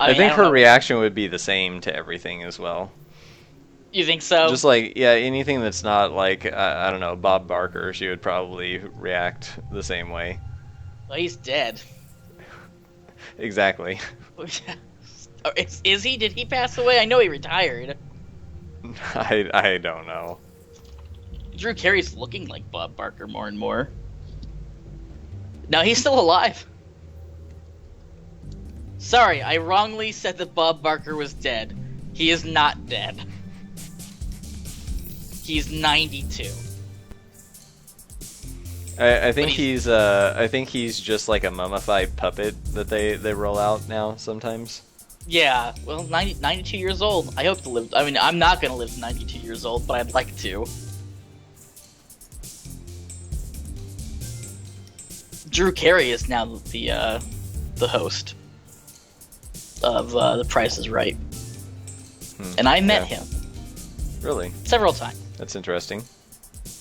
I think her reaction would be the same to everything as well. You think so? Just like, yeah, anything that's not like, I don't know, Bob Barker, she would probably react the same way. Well, he's dead. Exactly. Is he? Did he pass away? I know he retired. I don't know. Drew Carey's looking like Bob Barker more and more. No, he's still alive. Sorry, I wrongly said that Bob Barker was dead. He is not dead. He's 92. I think he's just like a mummified puppet that they roll out now sometimes. Yeah, well, 92 years old. I hope to live. I mean, I'm not gonna live to 92 years old, but I'd like to. Drew Carey is now the host of The Price is Right, and I met him. Really? Several times. That's interesting.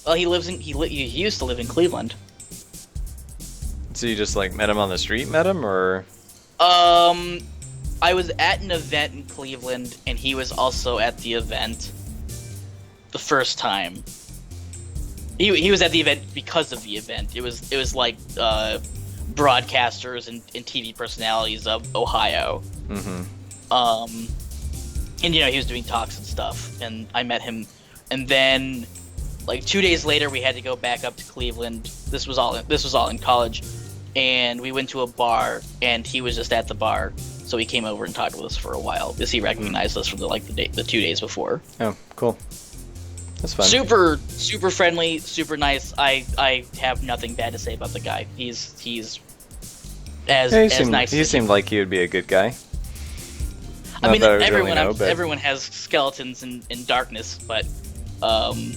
Well, he used to live in Cleveland. So you just like met him on the street, or? I was at an event in Cleveland, and he was also at the event the first time. He was at the event because of the event. It was like broadcasters and TV personalities of Ohio. Mm-hmm. And he was doing talks and stuff, and I met him, and then like 2 days later we had to go back up to Cleveland. This was all in college, and we went to a bar, and he was just at the bar, so he came over and talked with us for a while because he recognized us from the 2 days before. Oh, cool. That's fun. Super friendly, super nice. I have nothing bad to say about the guy. He's nice. He seemed like he would be a good guy. I mean, everyone has skeletons in darkness, but from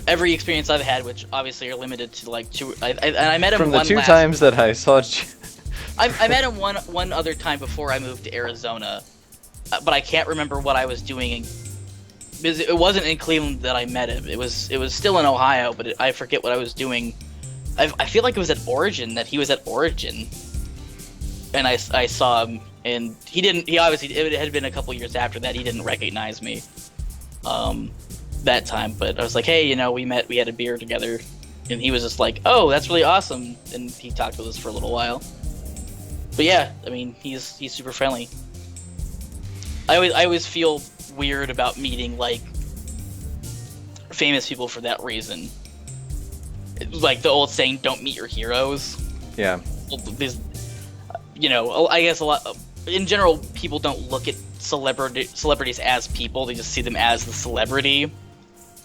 every experience I've had, which obviously are limited to like two. I met him from the two times that I saw. I met him one other time before I moved to Arizona, but I can't remember what I was doing. Because it wasn't in Cleveland that I met him. It was still in Ohio, but I forget what I was doing. I feel like it was at Origin, that he was at Origin, and I saw him, and he didn't. He obviously, it had been a couple years after that. He didn't recognize me that time, but I was like, hey, we met, we had a beer together, and he was just like, oh, that's really awesome, and he talked with us for a little while. But yeah, I mean, he's super friendly. I always feel weird about meeting like famous people for that reason. Like the old saying, "Don't meet your heroes." Yeah. I guess a lot in general, people don't look at celebrities as people. They just see them as the celebrity,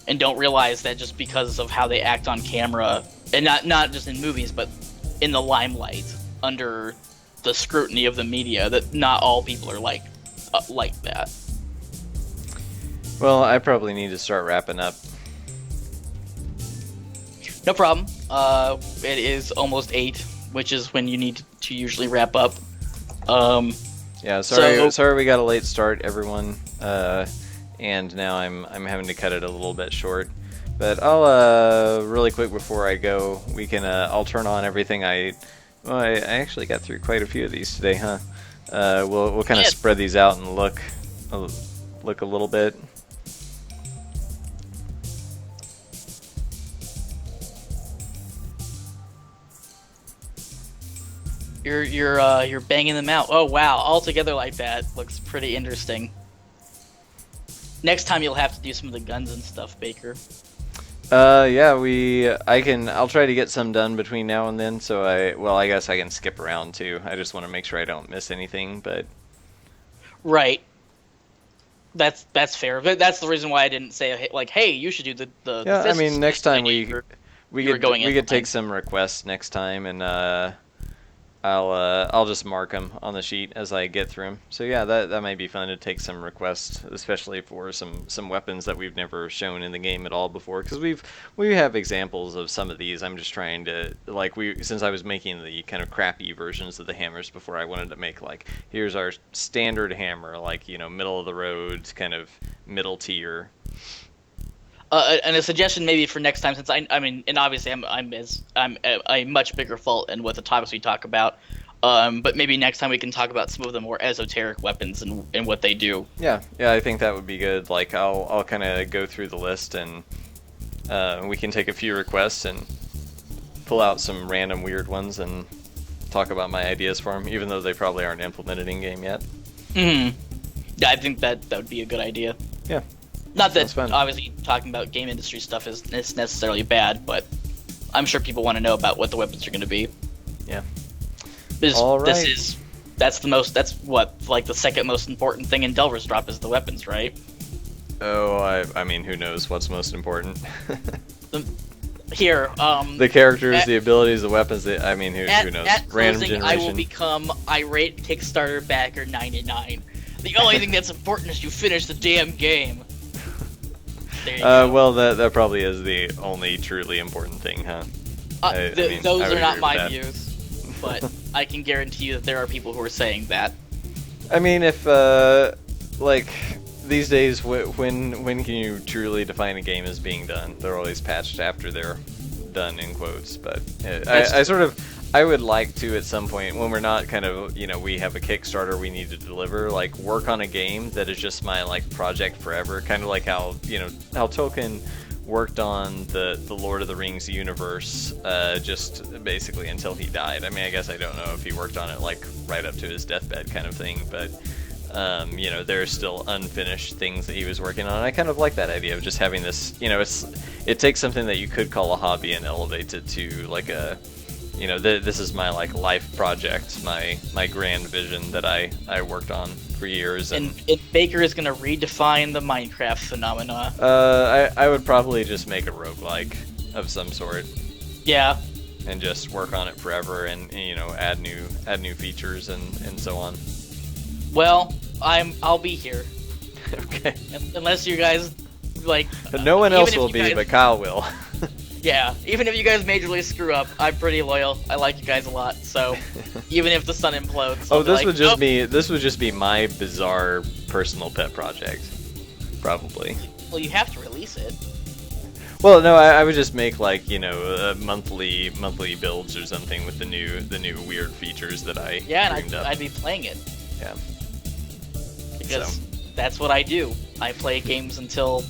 and don't realize that just because of how they act on camera, and not just in movies, but in the limelight, under the scrutiny of the media, that not all people are like that. Well, I probably need to start wrapping up. No problem. It is almost 8, which is when you need to usually wrap up. Yeah, sorry we got a late start, everyone. And now I'm having to cut it a little bit short. But I'll really quick before I go, I'll turn on everything. I actually got through quite a few of these today, huh? We'll kind of spread these out and look a little bit. You're banging them out. Oh wow, all together like that looks pretty interesting. Next time you'll have to do some of the guns and stuff, Baker. Yeah, I'll try to get some done between now and then. So I guess I can skip around too. I just want to make sure I don't miss anything. But right, that's fair. That's the reason why I didn't say like, hey, you should do the. Yeah, I mean, next time we could take line. some requests next time, and I'll just mark them on the sheet as I get through them. So yeah, that might be fun to take some requests, especially for some weapons that we've never shown in the game at all before. Because we have examples of some of these. I'm just trying to since I was making the kind of crappy versions of the hammers before, I wanted to make like, here's our standard hammer, like, you know, middle of the road, kind of middle tier. And a suggestion maybe for next time, since I mean, and obviously I'm a much bigger fault in what the topics we talk about, but maybe next time we can talk about some of the more esoteric weapons and what they do. Yeah, I think that would be good. Like I'll kind of go through the list, and we can take a few requests and pull out some random weird ones and talk about my ideas for them, even though they probably aren't implemented in game yet. Yeah, I think that would be a good idea. Yeah. Not that obviously talking about game industry stuff is necessarily bad, but I'm sure people want to know about what the weapons are going to be. Yeah. All right. That's what, like, the second most important thing in Delver's Drop is the weapons, right? Oh, I mean, who knows what's most important? The characters, the abilities, the weapons. Who knows? At Random closing, generation. I will become irate Kickstarter backer 99. The only thing that's important is you finish the damn game. There you go. Well, that probably is the only truly important thing, huh? Those are not my views, but I can guarantee you that there are people who are saying that. I mean, if like these days, when can you truly define a game as being done? They're always patched after they're done, in quotes. But I would like to, at some point, when we're not kind of, you know, we have a Kickstarter we need to deliver, like, work on a game that is just my, like, project forever. Kind of like how, you know, how Tolkien worked on the Lord of the Rings universe, just basically until he died. I mean, I guess I don't know if he worked on it, like, right up to his deathbed kind of thing, but, you know, there's still unfinished things that he was working on. I kind of like that idea of just having this, you know, it takes something that you could call a hobby and elevates it to, like, a... You know, this is my, like, life project, my grand vision that I worked on for years. And Baker is going to redefine the Minecraft phenomena. I would probably just make a roguelike of some sort. Yeah. And just work on it forever, and you know, add new features and so on. Well, I'll be here. Okay. Unless you guys, like... No one else will be, but Kyle will. Yeah, even if you guys majorly screw up, I'm pretty loyal. I like you guys a lot, so even if the sun implodes, this would just be my bizarre personal pet project, probably. Well, you have to release it. Well, no, I would just make, like, you know, monthly builds or something with the new weird features that I dreamed up. I'd be playing it. Yeah. Because that's what I do. I play games until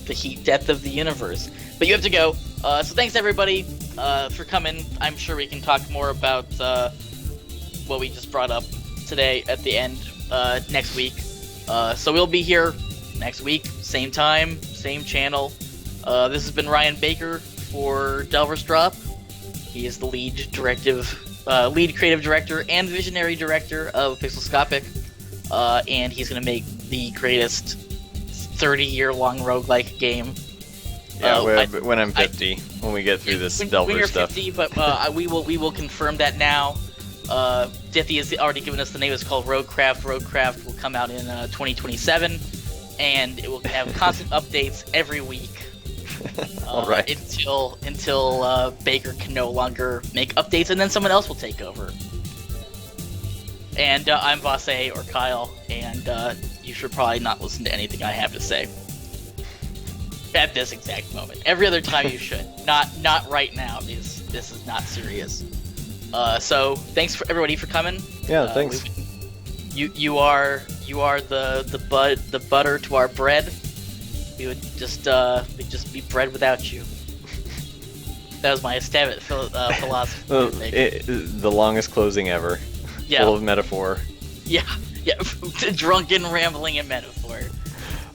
the heat death of the universe. But you have to go. So thanks everybody for coming. I'm sure we can talk more about what we just brought up today at the end next week. So we'll be here next week, same time, same channel. This has been Ryan Baker for Delver's Drop. He is the lead creative director and visionary director of Pixelscopic. and he's gonna make the greatest 30-year-long roguelike game. Yeah, when I'm 50, when we get through this Delver when you're stuff. 50, but we will confirm that now. Dithy has already given us the name. It's called Roguecraft. Roguecraft will come out in 2027, and it will have constant updates every week. All right. Until Baker can no longer make updates, and then someone else will take over. And I'm Vase or Kyle, and you should probably not listen to anything I have to say at this exact moment. Every other time you should. Not right now. This is not serious. So thanks for everybody for coming. Yeah, thanks. You are the butter to our bread. We'd just be bread without you. That was my stab at philosophy. The longest closing ever. Yeah. Full of metaphor. Yeah. Drunken rambling and metaphor.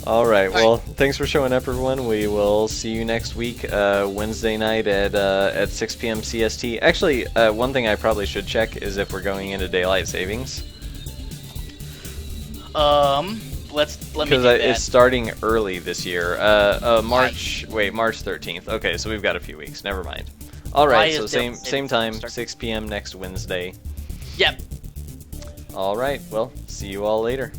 All right. Well, thanks for showing up, everyone. We will see you next week, Wednesday night at 6 p.m. CST. Actually, one thing I probably should check is if we're going into daylight savings. Let me do because that. it's starting early this year. March 13th. Okay, so we've got a few weeks. Never mind. All right. So same time, 6 p.m. next Wednesday. Yep. All right. Well, see you all later.